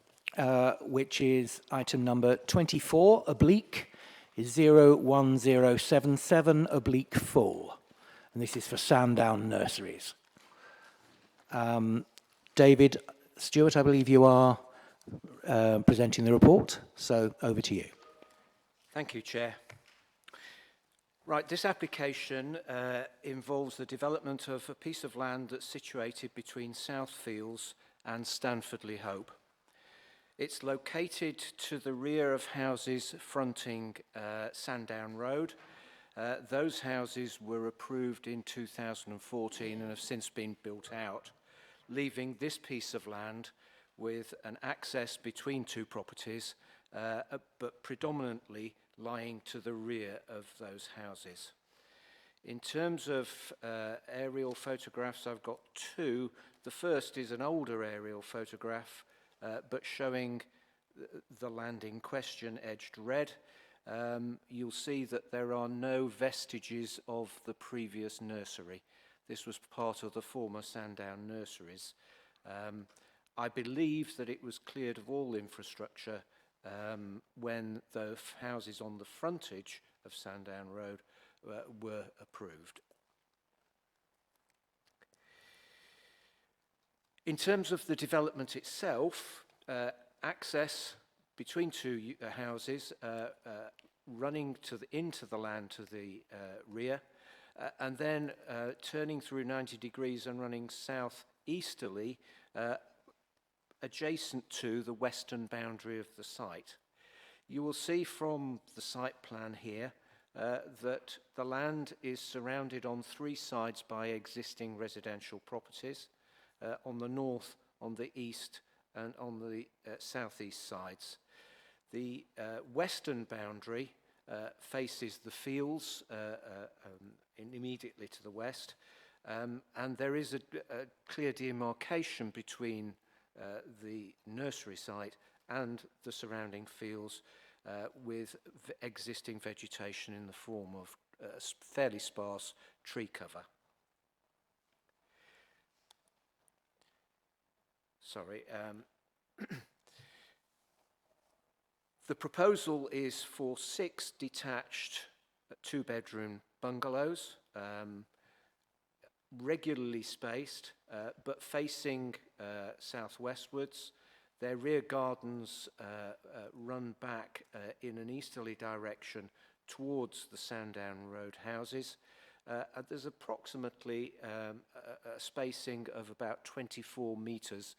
which is item number 24, oblique, is 01077 oblique 4. And this is for Sandown Nurseries. David Stewart, I believe you are presenting the report, so over to you. Thank you, Chair. Right, this application involves the development of a piece of land that's situated between Southfields and Stanford-le-Hope. It's located to the rear of houses fronting Sandown Road. Those houses were approved in 2014 and have since been built out, leaving this piece of land with an access between two properties, but predominantly lying to the rear of those houses. In terms of aerial photographs, I've got two. The first is an older aerial photograph, but showing the land in question edged red. You'll see that there are no vestiges of the previous nursery. This was part of the former Sandown nurseries. I believe that it was cleared of all infrastructure when the houses on the frontage of Sandown Road were approved. In terms of the development itself, access between two houses running into the land to the rear, and then turning through 90 degrees and running south-easterly adjacent to the western boundary of the site. You will see from the site plan here that the land is surrounded on three sides by existing residential properties, on the north, on the east, and on the southeast sides. The western boundary faces the fields immediately to the west, and there is a clear demarcation between the nursery site and the surrounding fields with existing vegetation in the form of fairly sparse tree cover. Sorry. The proposal is for 6 detached 2-bedroom bungalows, regularly spaced, but facing southwestwards. Their rear gardens run back in an easterly direction towards the Sandown Road houses. There's approximately a spacing of about 24 metres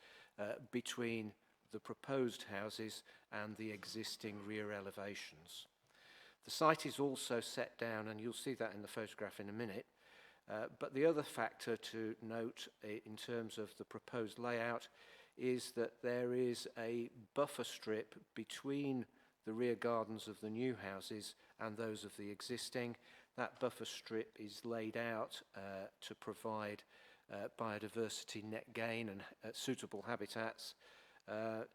between the proposed houses and the existing rear elevations. The site is also set down, and you'll see that in the photograph in a minute, but the other factor to note in terms of the proposed layout is that there is a buffer strip between the rear gardens of the new houses and those of the existing. That buffer strip is laid out to provide biodiversity net gain and suitable habitats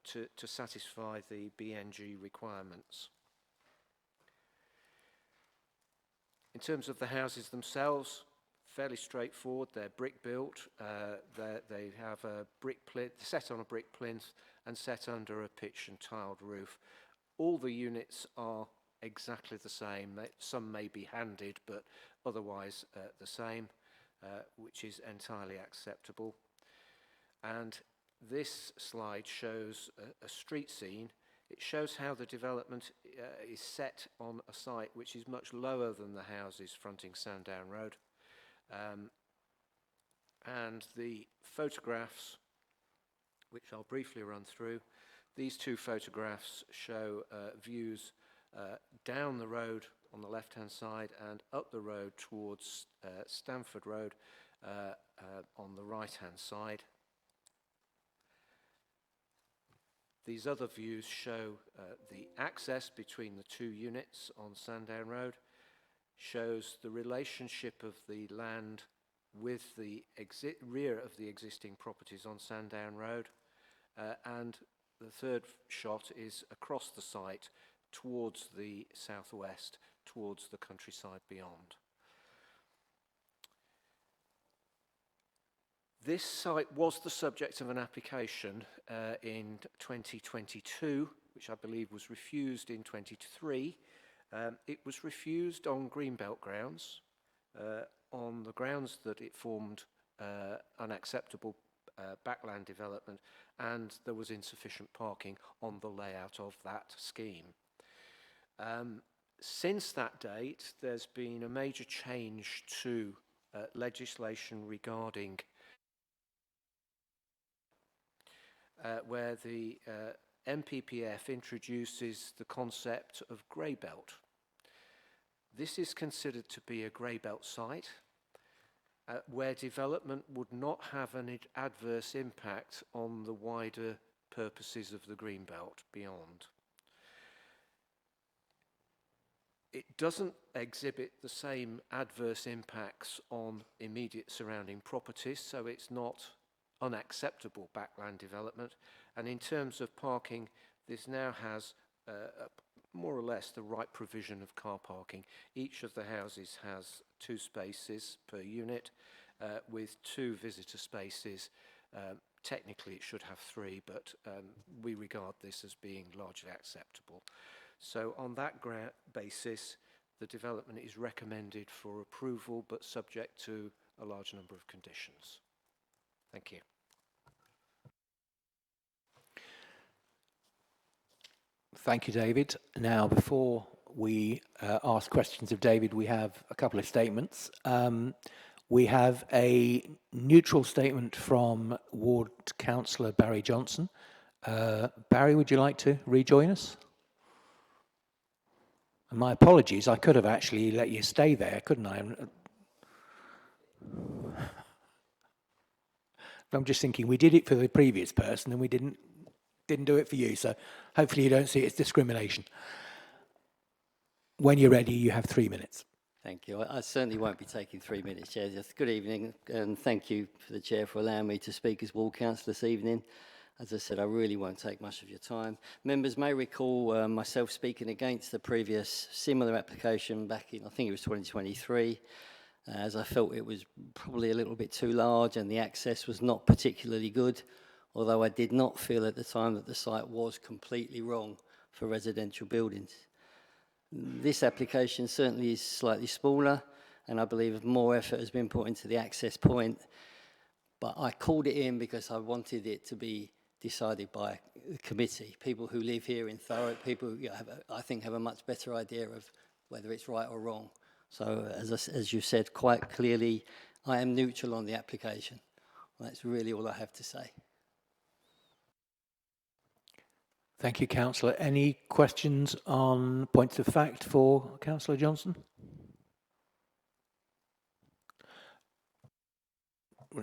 to satisfy the BNG requirements. In terms of the houses themselves, fairly straightforward. They're brick built. They have a brick plinth, set on a brick plinth and set under a pitch and tiled roof. All the units are exactly the same. Some may be handed, but otherwise the same, which is entirely acceptable. And this slide shows a street scene. It shows how the development is set on a site which is much lower than the houses fronting Sandown Road. And the photographs, which I'll briefly run through, these two photographs show views down the road on the left-hand side and up the road towards Stamford Road on the right-hand side. These other views show the access between the two units on Sandown Road, shows the relationship of the land with the rear of the existing properties on Sandown Road, and the third shot is across the site towards the southwest, towards the countryside beyond. This site was the subject of an application in 2022, which I believe was refused in 23. It was refused on Greenbelt grounds, on the grounds that it formed unacceptable backland development, and there was insufficient parking on the layout of that scheme. Since that date, there's been a major change to legislation regarding where the MPPF introduces the concept of grey belt. This is considered to be a grey belt site where development would not have an adverse impact on the wider purposes of the green belt beyond. It doesn't exhibit the same adverse impacts on immediate surrounding properties, so it's not unacceptable backland development. And in terms of parking, this now has more or less the right provision of car parking. Each of the houses has 2 spaces per unit with 2 visitor spaces. Technically it should have 3, but we regard this as being largely acceptable. So on that basis, the development is recommended for approval, but subject to a large number of conditions. Thank you. Thank you, David. Now, before we ask questions of David, we have a couple of statements. We have a neutral statement from Ward Councillor Barry Johnson. Barry, would you like to rejoin us? And my apologies, I could have actually let you stay there, couldn't I? I'm just thinking we did it for the previous person and we didn't do it for you, so hopefully you don't see it as discrimination. When you're ready, you have 3 minutes. Thank you. I certainly won't be taking 3 minutes, Chair. Just good evening, and thank you for the Chair for allowing me to speak as Ward Councillor this evening. As I said, I really won't take much of your time. Members may recall myself speaking against the previous similar application back in, I think it was 2023, as I felt it was probably a little bit too large and the access was not particularly good, although I did not feel at the time that the site was completely wrong for residential buildings. This application certainly is slightly smaller, and I believe more effort has been put into the access point, but I called it in because I wanted it to be decided by the committee. People who live here in Thurrock, people who I think have a much better idea of whether it's right or wrong. So as you said quite clearly, I am neutral on the application. That's really all I have to say. Thank you, Councillor. Any questions on points of fact for Councillor Johnson?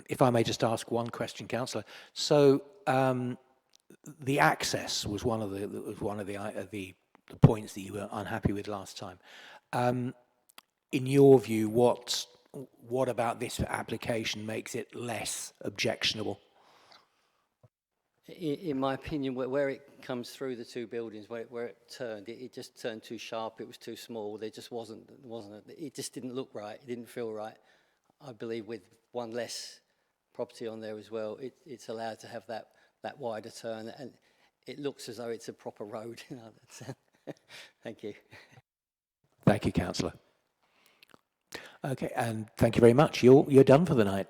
If I may just ask one question, Councillor. So the access was one of the points that you were unhappy with last time. In your view, what about this application makes it less objectionable? In my opinion, where it comes through the 2 buildings, where it turned, it just turned too sharp. It was too small. There just it just didn't look right. It didn't feel right. I believe with one less property on there as well, it's allowed to have that wider turn, and it looks as though it's a proper road. You know, Thank you. Thank you, Councillor. Okay, and thank you very much. You're done for the night.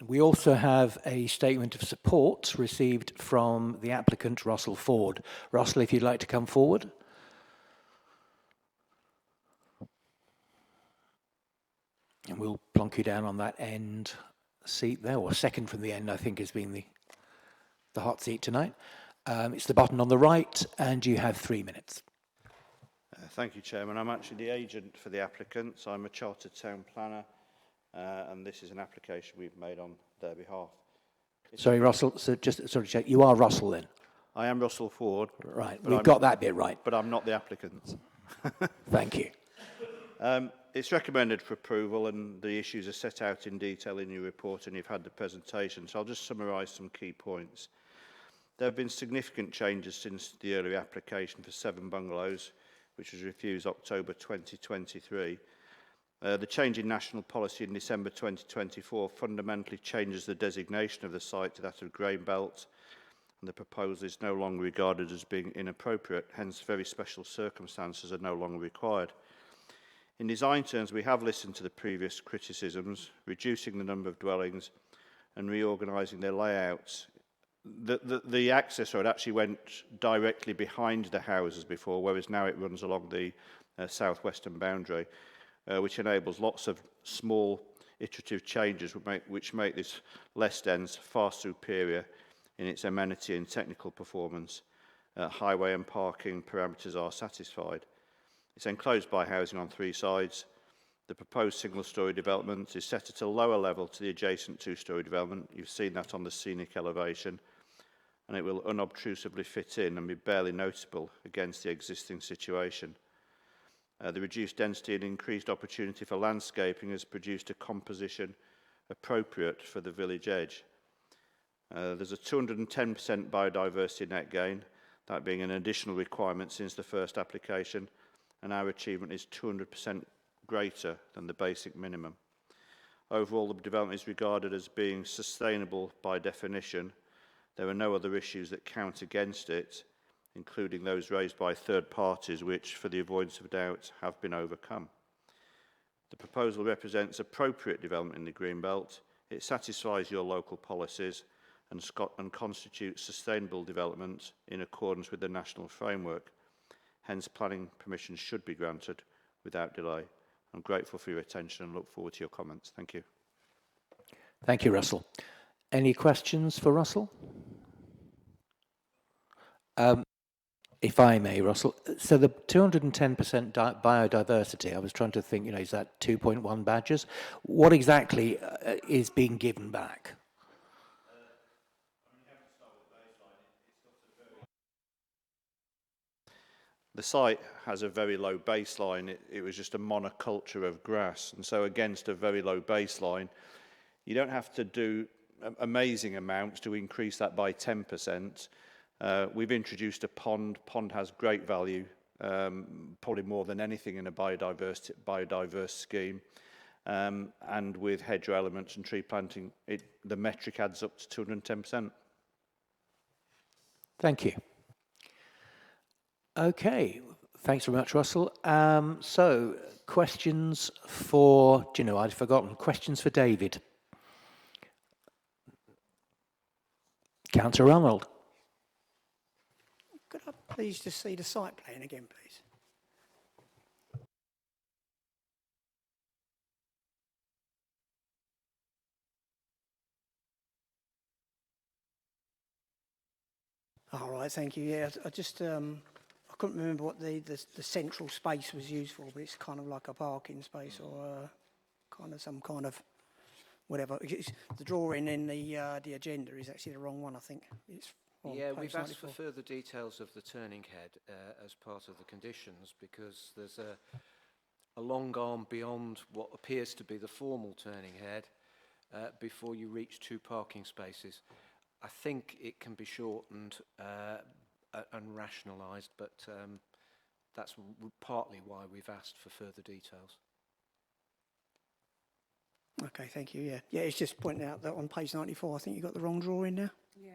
We also have a statement of support received from the applicant, Russell Ford. Russell, if you'd like to come forward. And we'll plonk you down on that end seat there, or second from the end, I think, has been the hot seat tonight. It's the button on the right, and you have 3 minutes. Thank you, Chairman. I'm actually the agent for the applicants. I'm a chartered town planner, and this is an application we've made on their behalf. Sorry, Russell, so just sort of check, you are Russell then? I am Russell Ford. Right, we've got that bit right. But I'm not the applicant. Thank you. It's recommended for approval, and the issues are set out in detail in your report, and you've had the presentation, so I'll just summarise some key points. There have been significant changes since the earlier application for 7 bungalows, which was refused October 2023. The change in national policy in December 2024 fundamentally changes the designation of the site to that of Grain Belt, and the proposal is no longer regarded as being inappropriate, hence very special circumstances are no longer required. In design terms, we have listened to the previous criticisms, reducing the number of dwellings and reorganising their layouts. The access road actually went directly behind the houses before, whereas now it runs along the southwestern boundary, which enables lots of small iterative changes which make this less dense far superior in its amenity and technical performance. Highway and parking parameters are satisfied. It's enclosed by housing on 3 sides. The proposed single-storey development is set at a lower level to the adjacent 2-storey development. You've seen that on the scenic elevation, and it will unobtrusively fit in and be barely noticeable against the existing situation. The reduced density and increased opportunity for landscaping has produced a composition appropriate for the village edge. There's a 210% biodiversity net gain, that being an additional requirement since the first application, and our achievement is 200% greater than the basic minimum. Overall, the development is regarded as being sustainable by definition. There are no other issues that count against it, including those raised by third parties, which, for the avoidance of doubt, have been overcome. The proposal represents appropriate development in the Greenbelt. It satisfies your local policies and constitutes sustainable development in accordance with the national framework. Hence, planning permission should be granted without delay. I'm grateful for your attention and look forward to your comments. Thank you. Thank you, Russell. Any questions for Russell? If I may, Russell, so the 210% biodiversity, I was trying to think, is that 2.1 badgers? What exactly is being given back? The site has a very low baseline. It was just a monoculture of grass, and so against a very low baseline, you don't have to do amazing amounts to increase that by 10%. We've introduced a pond. Pond has great value, probably more than anything in a biodiverse scheme. And with hedgerow elements and tree planting, the metric adds up to 210%. Thank you. Okay, thanks very much, Russell. So, questions for, I'd forgotten. Questions for David. Councillor Arnold. Could I please just see the site plan again, please? All right, thank you. Yeah, I just I couldn't remember what the central space was used for, but it's kind of like a parking space or kind of some kind of whatever. The drawing in the agenda is actually the wrong one, I think. It's yeah, we've asked for further details of the turning head as part of the conditions, because there's a long arm beyond what appears to be the formal turning head before you reach 2 parking spaces. I think it can be shortened and rationalised, but that's partly why we've asked for further details. Okay, thank you. Yeah, it's just pointing out that on page 94, I think you got the wrong drawing there. Yeah.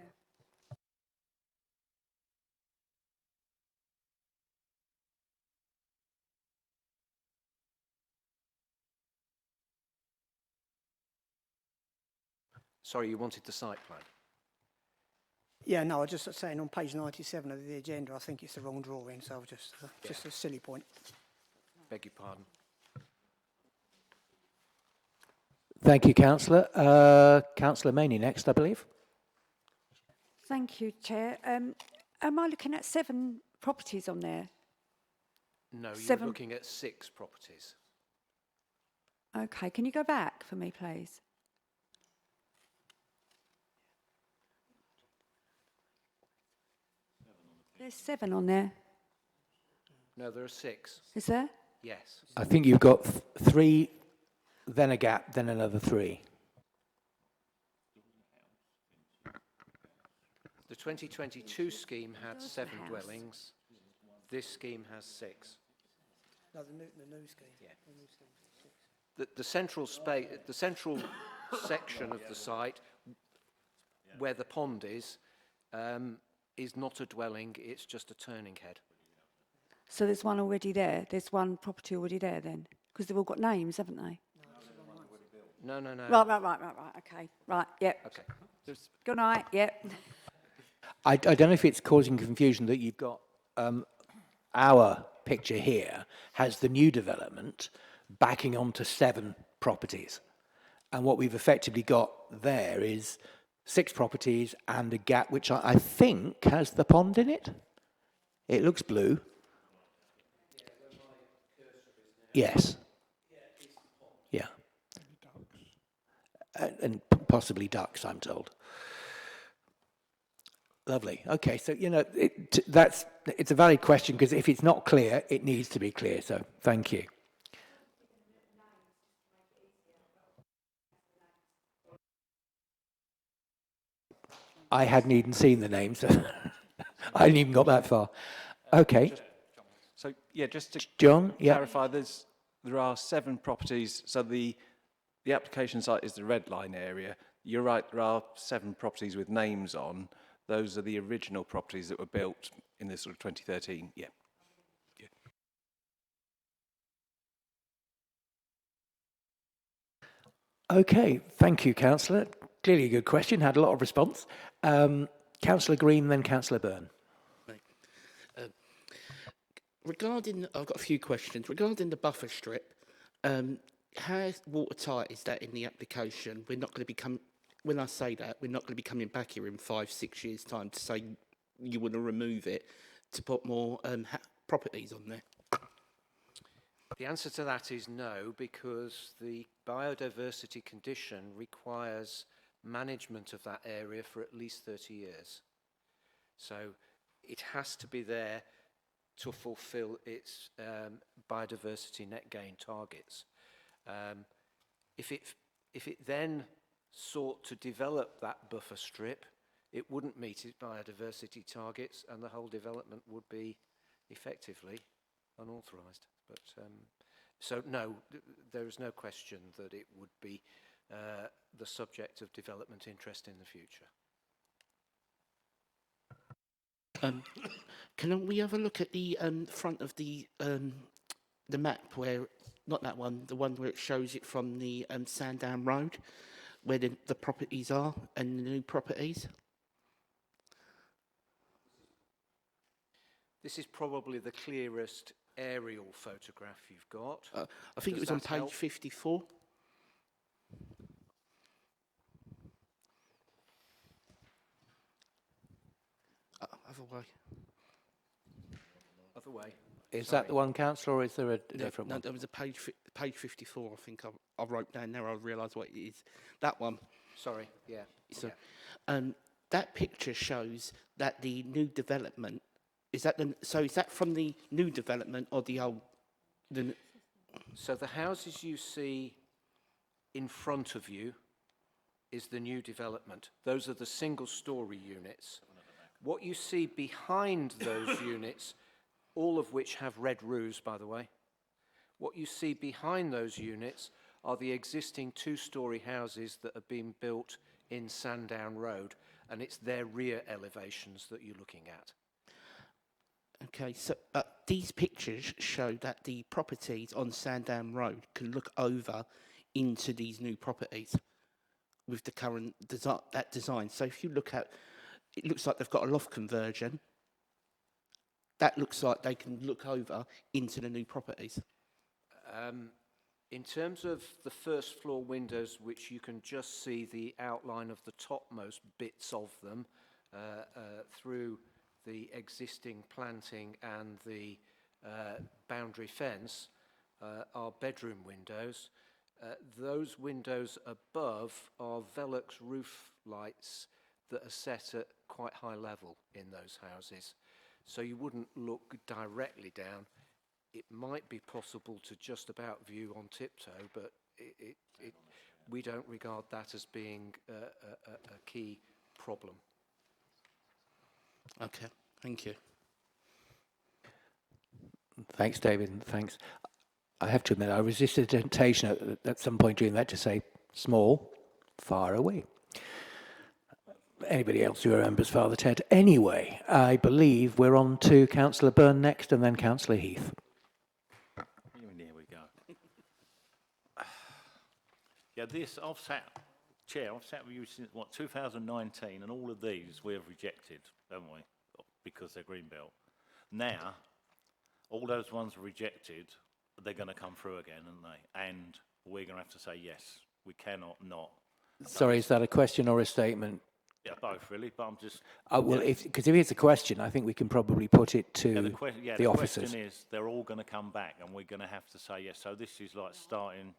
Sorry, you wanted the site plan? Yeah, no, I was just saying on page 97 of the agenda, I think it's the wrong drawing, so just a silly point. Beg your pardon. Thank you, Councillor. Councillor Maney next, I believe. Thank you, Chair. Am I looking at 7 properties on there? No, you're 7. looking at 6 properties. Okay, can you go back for me, please? There's 7 on there. No, there are 6. Is there? Yes. I think you've got 3, then a gap, then another 3. The 2022 scheme had 7 dwellings. This scheme has 6. No, the new scheme. Yeah. The central space, the central section of the site, where the pond is not a dwelling. It's just a turning head. So there's one already there. There's one property already there then, because they've all got names, haven't they? No. Right. Okay. Right. Yep. Okay. Good night. Yep. I don't know if it's causing confusion that you've got our picture here has the new development backing onto 7 properties. And what we've effectively got there is 6 properties and a gap which I think has the pond in it. It looks blue. Yes. Yeah. And possibly ducks, I'm told. Lovely. Okay, so, you know, it's a valid question because if it's not clear, it needs to be clear. So thank you. I hadn't even seen the names. So I hadn't even got that far. Okay. Just to John, clarify, there are 7 properties. So the application site is the red line area. You're right, there are 7 properties with names on. Those are the original properties that were built in the sort of 2013. Yeah. Okay, thank you, Councillor. Clearly a good question, had a lot of response. Councillor Green, then Councillor Byrne. I've got a few questions. Regarding the buffer strip, how watertight is that in the application? We're not going to be when I say that, we're not going to be coming back here in 5-6 years' time to say you want to remove it to put more properties on there. The answer to that is no, because the biodiversity condition requires management of that area for at least 30 years. So it has to be there to fulfill its biodiversity net gain targets. If it then sought to develop that buffer strip, it wouldn't meet its biodiversity targets and the whole development would be effectively unauthorised. But so no, there is no question that it would be the subject of development interest in the future. Can we have a look at the front of the map where, not that one, the one where it shows it from the Sandown Road, where the properties are and the new properties? This is probably the clearest aerial photograph you've got. I think it was on page 54. Other way. Other way. Is that the one, Councillor, or is there a different one? No, there was a page 54, I think I wrote down there, I realised what it is. That one. Sorry, yeah. So, that picture shows that the new development, is that from the new development or the old? So the houses you see in front of you is the new development. Those are the single-storey units. What you see behind those units, all of which have red roofs, by the way, what you see behind those units are the existing 2-storey houses that have been built in Sandown Road. and it's their rear elevations that you're looking at. Okay, so these pictures show that the properties on Sandown Road can look over into these new properties with the current design. So if you look at, it looks like they've got a loft conversion. That looks like they can look over into the new properties. In terms of the first floor windows, which you can just see the outline of the topmost bits of them through the existing planting and the boundary fence, are bedroom windows. Those windows above are Velux roof lights that are set at quite high level in those houses. So you wouldn't look directly down. It might be possible to just about view on tiptoe, but we don't regard that as being a key problem. Okay, thank you. Thanks, David, and thanks. I have to admit, I resisted the temptation at some point during that to say small, far away. Anybody else who remembers Father Ted? Anyway, I believe we're on to Councillor Byrne next, and then Councillor Heath. Here we go. Yeah, Chair, I've sat with you since, 2019, and all of these we have rejected, haven't we? Because they're Greenbelt. Now, all those ones rejected, they're going to come through again, aren't they? And we're going to have to say yes. We cannot not. Sorry, is that a question or a statement? Yeah, both really, but I'm just... Well, because if it's a question, I think we can probably put it to the officers. The question is, they're all going to come back, and we're going to have to say yes. So this is like starting...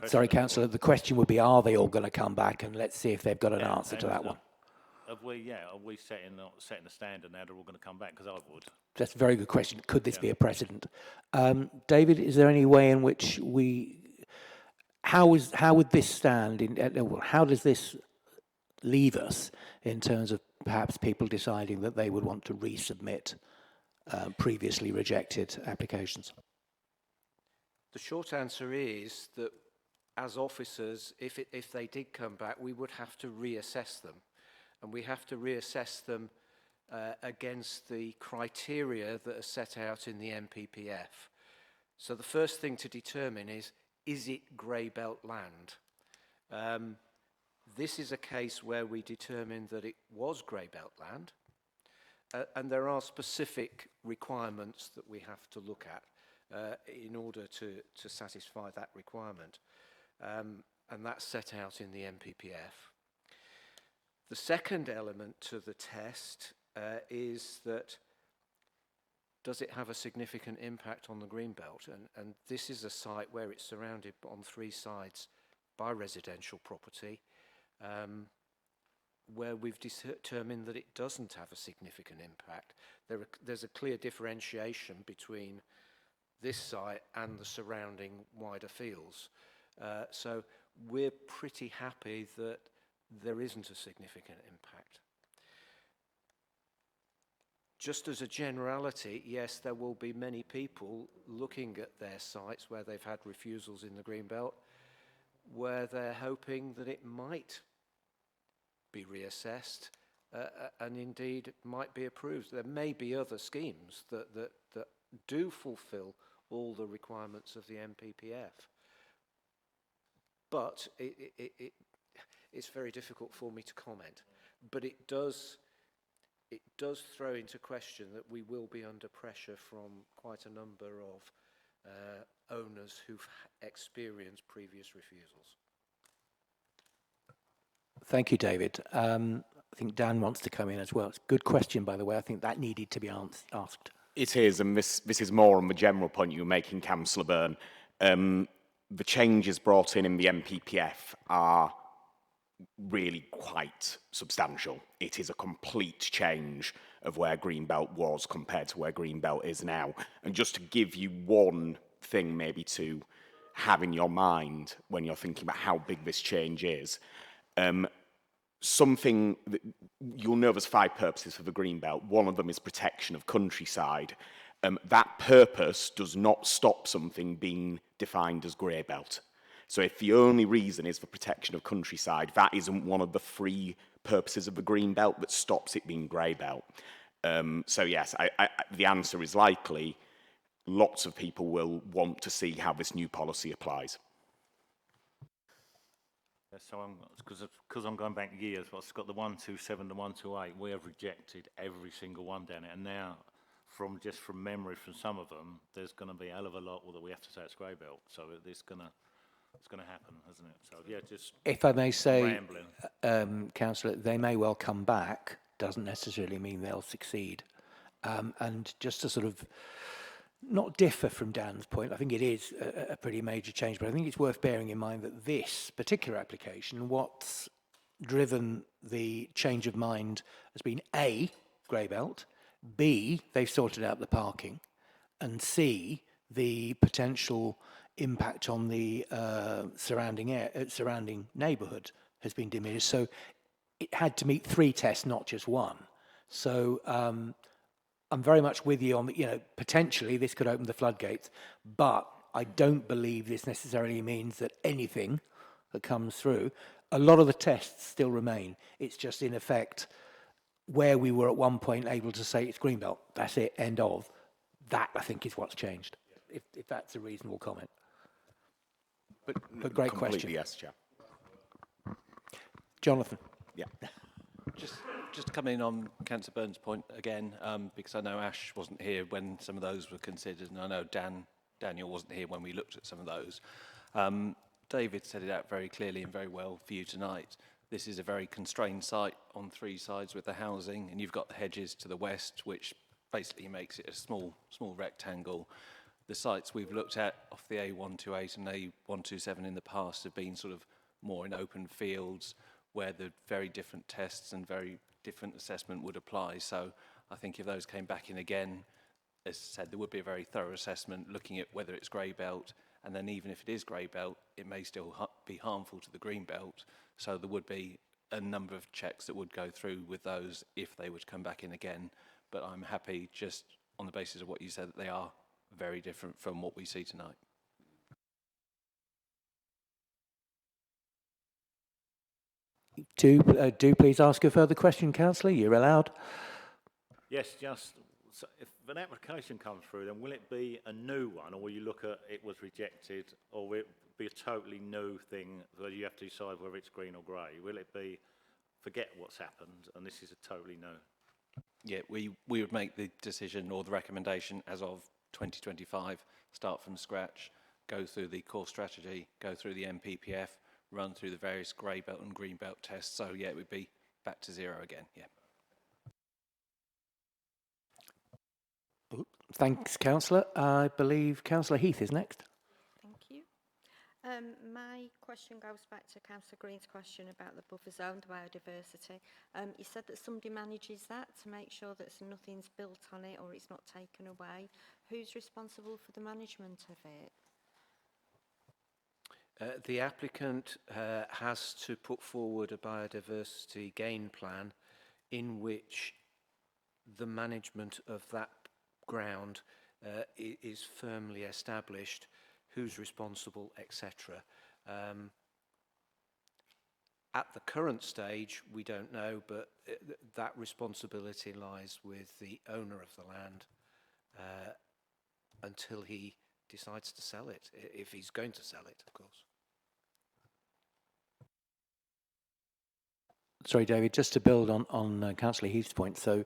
Sorry, Councillor, the question would be, are they all going to come back? And let's see if they've got an answer to that one. Are we setting the standard now they're all going to come back? Because I would. That's a very good question. Could this be a precedent? David, is there any way in which how would this stand? How does this leave us in terms of perhaps people deciding that they would want to resubmit previously rejected applications? The short answer is that as officers, if they did come back, we would have to reassess them. And we have to reassess them against the criteria that are set out in the MPPF. So the first thing to determine is it grey belt land? This is a case where we determined that it was grey belt land, and there are specific requirements that we have to look at in order to satisfy that requirement, and that's set out in the MPPF. The second element to the test is that does it have a significant impact on the Greenbelt? And this is a site where it's surrounded on three sides by residential property, where we've determined that it doesn't have a significant impact. There's a clear differentiation between this site and the surrounding wider fields. So we're pretty happy that there isn't a significant impact. Just as a generality, yes, there will be many people looking at their sites where they've had refusals in the Greenbelt, where they're hoping that it might be reassessed and indeed might be approved. There may be other schemes that do fulfill all the requirements of the MPPF. But it's very difficult for me to comment. But it does throw into question that we will be under pressure from quite a number of owners who've experienced previous refusals. Thank you, David. I think Dan wants to come in as well. It's a good question, by the way. I think that needed to be asked. It is, and this is more on the general point you were making, Councillor Byrne. The changes brought in the MPPF are really quite substantial. It is a complete change of where Greenbelt was compared to where Greenbelt is now. And just to give you one thing maybe to have in your mind when you're thinking about how big this change is, something that you'll know there's 5 purposes for the Greenbelt. One of them is protection of countryside. That purpose does not stop something being defined as grey belt. So if the only reason is for protection of countryside, that isn't one of the three purposes of the green belt that stops it being grey belt. So yes, the answer is likely lots of people will want to see how this new policy applies. So because I'm going back years, but I've got the 127, the 128, we have rejected every single one down it. And now, from memory from some of them, there's going to be a hell of a lot that we have to say it's grey belt. So it's going to happen, isn't it? So yeah, just if I may say, rambling. Councillor, they may well come back, doesn't necessarily mean they'll succeed. And just to sort of not differ from Dan's point, I think it is a pretty major change, but I think it's worth bearing in mind that this particular application, what's driven the change of mind has been A, grey belt, B, they've sorted out the parking, and C, the potential impact on the surrounding neighbourhood has been diminished. So it had to meet three tests, not just one. So I'm very much with you on that, potentially this could open the floodgates, but I don't believe this necessarily means that anything that comes through, a lot of the tests still remain. It's just in effect where we were at one point able to say it's greenbelt, that's it, end of. That, I think, is what's changed, if that's a reasonable comment. But great question. Yes, Chair. Jonathan. Yeah. Just coming in on Councillor Burns' point again, because I know Ash wasn't here when some of those were considered, and I know Daniel wasn't here when we looked at some of those. David set it out very clearly and very well for you tonight. This is a very constrained site on three sides with the housing, and you've got the hedges to the west, which basically makes it a small rectangle. The sites we've looked at off the A128 and A127 in the past have been sort of more in open fields where the very different tests and very different assessment would apply. So I think if those came back in again, as I said, there would be a very thorough assessment looking at whether it's grey belt, and then even if it is grey belt, it may still be harmful to the green belt. So there would be a number of checks that would go through with those if they would come back in again. But I'm happy just on the basis of what you said that they are very different from what we see tonight. Do please ask a further question, Councillor. You're allowed. Yes, so if an application comes through, then will it be a new one, or will you look at it was rejected, or will it be a totally new thing that you have to decide whether it's green or grey? Will it be forget what's happened and this is a totally new? Yeah, we would make the decision or the recommendation as of 2025, start from scratch, go through the core strategy, go through the MPPF, run through the various grey belt and green belt tests. So yeah, it would be back to zero again, yeah. Thanks, Councillor. I believe Councillor Heath is next. Thank you. My question goes back to Councillor Green's question about the buffer zone, the biodiversity. You said that somebody manages that to make sure that nothing's built on it or it's not taken away. Who's responsible for the management of it? The applicant has to put forward a biodiversity gain plan in which the management of that ground is firmly established, who's responsible, etc. At the current stage, we don't know, but that responsibility lies with the owner of the land until he decides to sell it, if he's going to sell it, of course. Sorry, David, just to build on Councillor Heath's point. So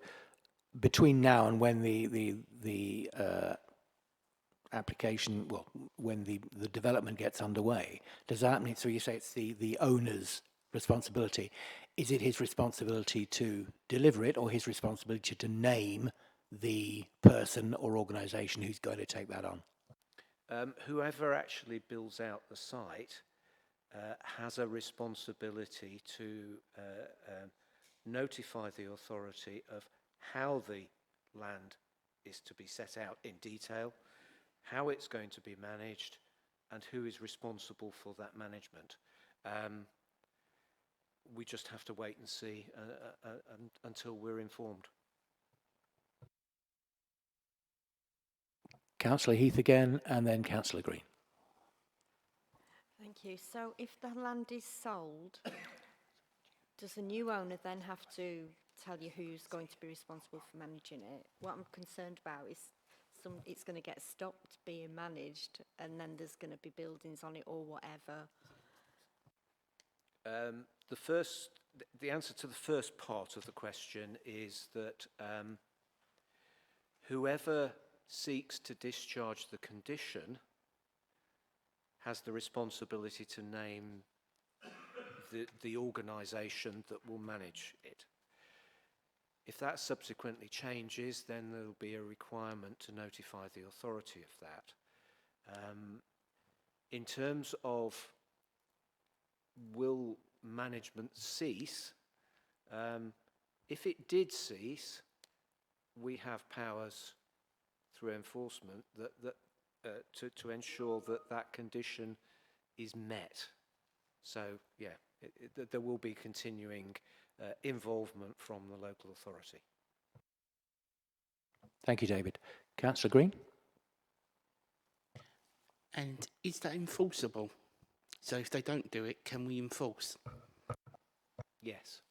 between now and when the application, well, when the development gets underway, does that mean, so you say it's the owner's responsibility, is it his responsibility to deliver it or his responsibility to name the person or organisation who's going to take that on? Whoever actually builds out the site has a responsibility to notify the authority of how the land is to be set out in detail, how it's going to be managed, and who is responsible for that management. We just have to wait and see until we're informed. Councillor Heath again, and then Councillor Green. Thank you. So if the land is sold, does the new owner then have to tell you who's going to be responsible for managing it? What I'm concerned about is it's going to get stopped being managed and then there's going to be buildings on it or whatever. The answer to the first part of the question is that whoever seeks to discharge the condition has the responsibility to name the organisation that will manage it. If that subsequently changes, then there will be a requirement to notify the authority of that. In terms of will management cease, if it did cease, we have powers through enforcement to ensure that condition is met. So, yeah, there will be continuing involvement from the local authority. Thank you, David. Councillor Green? And is that enforceable? So if they don't do it, can we enforce? Yes.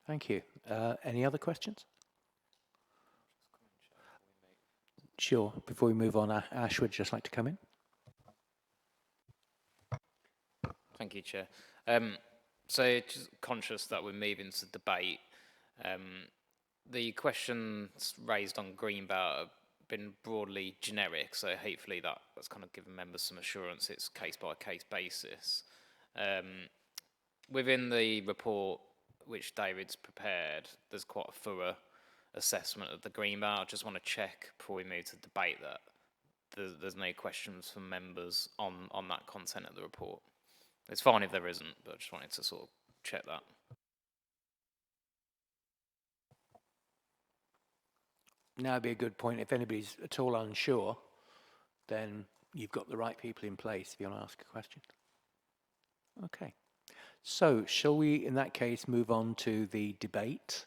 Thank you. Any other questions? Sure. Before we move on, Ash would just like to come in. Thank you, Chair. So just conscious that we're moving to debate, the questions raised on Greenbelt have been broadly generic, so hopefully that's kind of given members some assurance it's case-by-case basis. Within the report which David's prepared, there's quite a thorough assessment of the Greenbelt. I just want to check before we move to debate that there's no questions from members on that content of the report. It's fine if there isn't, but I just wanted to sort of check that. Now would be a good point. If anybody's at all unsure, then you've got the right people in place if you want to ask a question. Okay. So shall we, in that case, move on to the debate?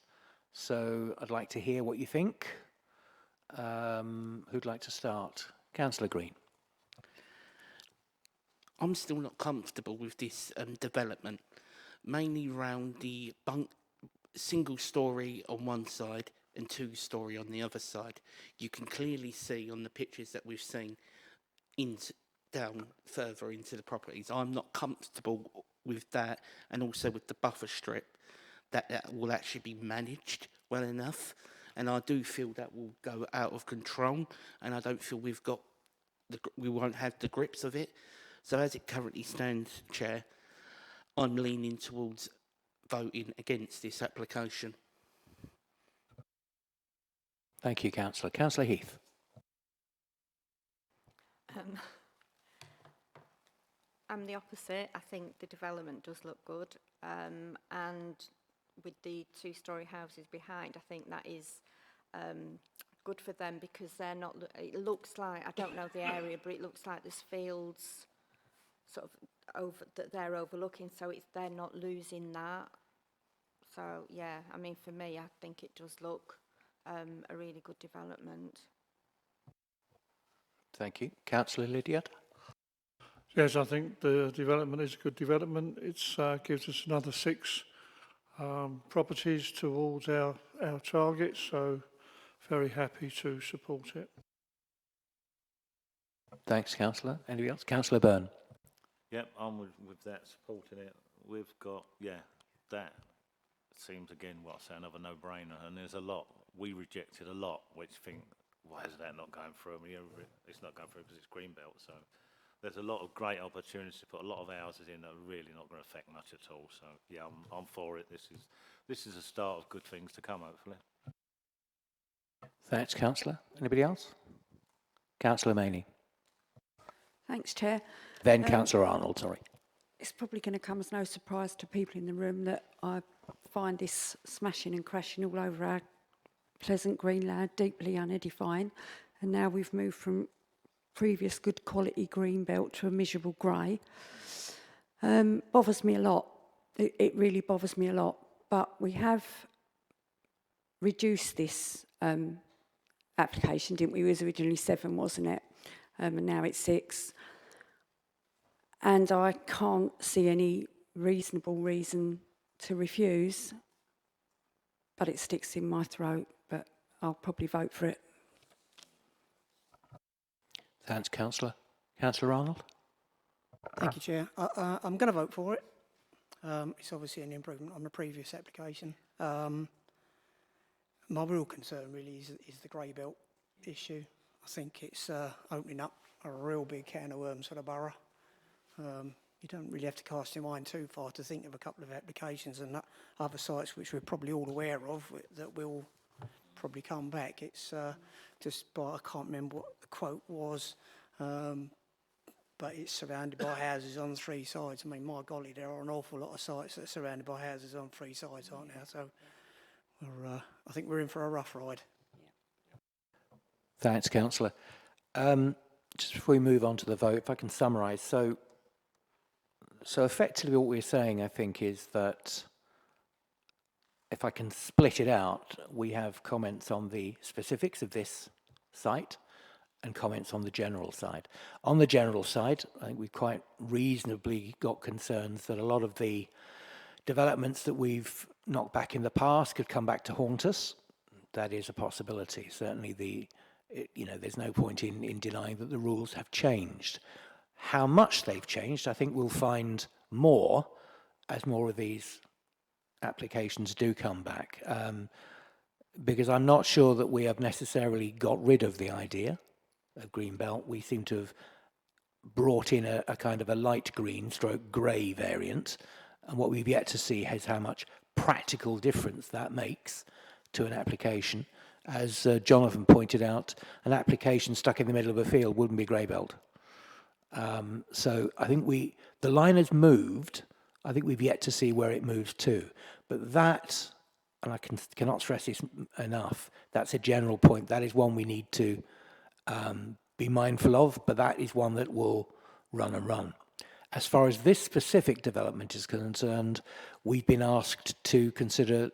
So I'd like to hear what you think. Who'd like to start? Councillor Green. I'm still not comfortable with this development, mainly around the single story on one side and two-story on the other side. You can clearly see on the pictures that we've seen down further into the properties. I'm not comfortable with that, and also with the buffer strip, that will actually be managed well enough. And I do feel that will go out of control, and I don't feel we won't have the grips of it. So as it currently stands, Chair, I'm leaning towards voting against this application. Thank you, Councillor. Councillor Heath. I'm the opposite. I think the development does look good, and with the two-storey houses behind, I think that is good for them, because they're not. It looks like, I don't know the area, but it looks like there's fields sort of that they're overlooking, so they're not losing that. So yeah, I mean, for me, I think it does look a really good development. Thank you. Councillor Lydiard. Yes, I think the development is a good development. It gives us another 6 properties towards our target, so very happy to support it. Thanks, Councillor. Anybody else? Councillor Byrne. Yep, I'm with that, supporting it. We've got, that seems again, another no-brainer, and there's a lot. We rejected a lot, which think, why is that not going through? I mean, it's not going through because it's Greenbelt, so there's a lot of great opportunities to put a lot of houses in that are really not going to affect much at all. So yeah, I'm for it. This is a start of good things to come, hopefully. Thanks, Councillor. Anybody else? Councillor Maney. Thanks, Chair. Then Councillor Arnold, sorry. It's probably going to come as no surprise to people in the room that I find this smashing and crashing all over our pleasant green land deeply unedifying. And now we've moved from previous good quality green belt to a miserable grey. Bothers me a lot. It really bothers me a lot. But we have reduced this application, didn't we? It was originally 7, wasn't it? And now it's 6. And I can't see any reasonable reason to refuse, but it sticks in my throat, but I'll probably vote for it. Thanks, Councillor. Councillor Arnold? Thank you, Chair. I'm going to vote for it. It's obviously an improvement on the previous application. My real concern really is the grey belt issue. I think it's opening up a real big can of worms for the borough. You don't really have to cast your mind too far to think of a couple of applications and other sites which we're probably all aware of that will probably come back. It's just, I can't remember what the quote was, but it's surrounded by houses on 3 sides. I mean, my golly, there are an awful lot of sites that are surrounded by houses on 3 sides, aren't there? So I think we're in for a rough ride. Thanks, Councillor. Just before we move on to the vote, if I can summarise. So effectively what we're saying, I think, is that if I can split it out, we have comments on the specifics of this site and comments on the general side. On the general side, I think we've quite reasonably got concerns that a lot of the developments that we've knocked back in the past could come back to haunt us. That is a possibility. Certainly there's no point in denying that the rules have changed. How much they've changed, I think we'll find more as more of these applications do come back. Because I'm not sure that we have necessarily got rid of the idea of green belt. We seem to have brought in a kind of a light green stroke grey variant. And what we've yet to see is how much practical difference that makes to an application. As Jonathan pointed out, an application stuck in the middle of a field wouldn't be grey belt. So I think the line has moved. I think we've yet to see where it moves to. But that, and I cannot stress this enough, that's a general point. That is one we need to be mindful of, but that is one that will run and run. As far as this specific development is concerned, we've been asked to consider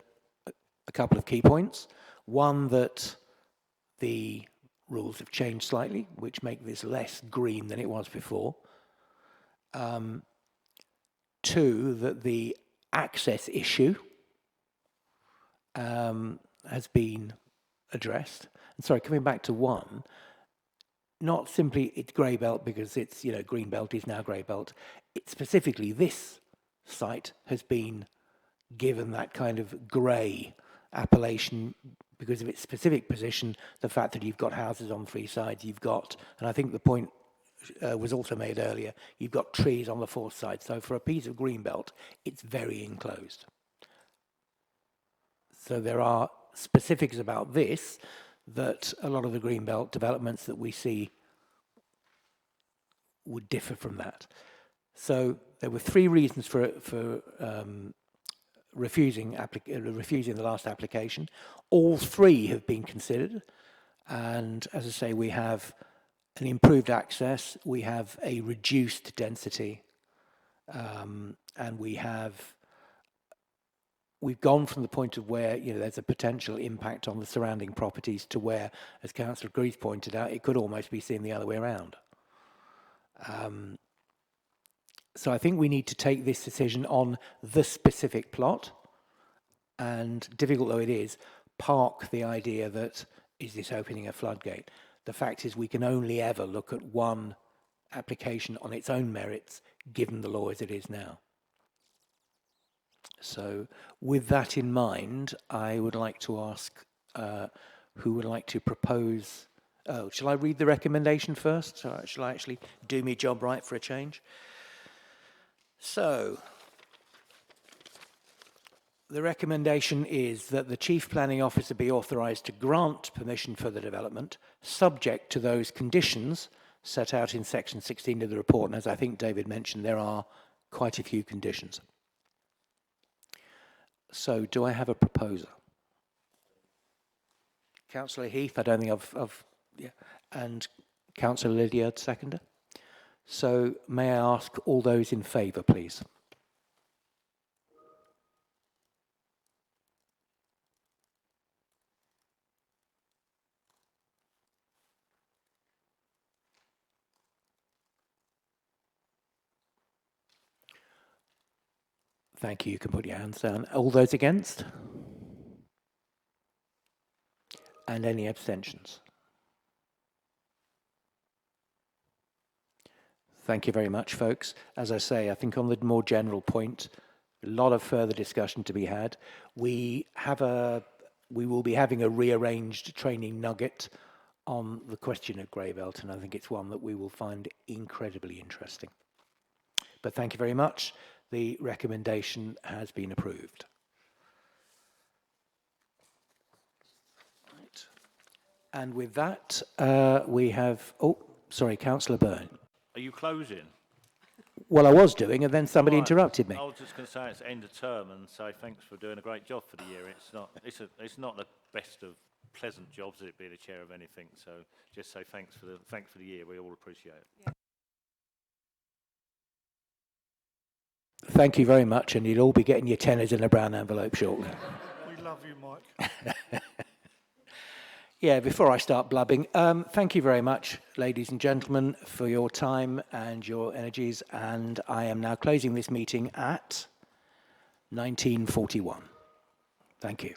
a couple of key points. One, that the rules have changed slightly, which make this less green than it was before. 2, that the access issue has been addressed. And sorry, coming back to 1, not simply it's grey belt because it's, green belt is now grey belt. It's specifically this site has been given that kind of grey appellation because of its specific position, the fact that you've got houses on 3 sides, you've got, and I think the point was also made earlier, you've got trees on the 4th side. So for a piece of green belt, it's very enclosed. So there are specifics about this that a lot of the green belt developments that we see would differ from that. So there were 3 reasons for refusing the last application. All 3 have been considered, and as I say, we have an improved access, we have a reduced density, and we've gone from the point of where there's a potential impact on the surrounding properties to where, as Councillor Greaves pointed out, it could almost be seen the other way around. So I think we need to take this decision on the specific plot, and difficult though it is, park the idea that, is this opening a floodgate? The fact is we can only ever look at one application on its own merits, given the law as it is now. So with that in mind, I would like to ask who would like to propose. Oh, shall I read the recommendation first? So shall I actually do my job right for a change? So the recommendation is that the Chief Planning Officer be authorised to grant permission for the development, subject to those conditions set out in section 16 of the report. And as I think David mentioned, there are quite a few conditions. So do I have a proposer? Councillor Heath, I don't think yeah, and Councillor Lydiard, seconder. So may I ask all those in favour, please? Thank you. You can put your hands down. All those against? And any abstentions? Thank you very much, folks. As I say, I think on the more general point, a lot of further discussion to be had. We will be having a rearranged training nugget on the question of grey belt, and I think it's one that we will find incredibly interesting. But thank you very much. The recommendation has been approved. Right. And with that, we have, oh, sorry, Councillor Byrne. Are you closing? Well, I was doing, and then somebody Right. interrupted me. I was just going to say it's end of term and say thanks for doing a great job for the year. It's not the best of pleasant jobs, it being a chair of anything. So just say thanks for the year. We all appreciate it. Yeah. Thank you very much, and you'll all be getting your tenors in a brown envelope shortly. We love you, Mike. Yeah, before I start blubbing, thank you very much, ladies and gentlemen, for your time and your energies, and I am now closing this meeting at 19:41. Thank you.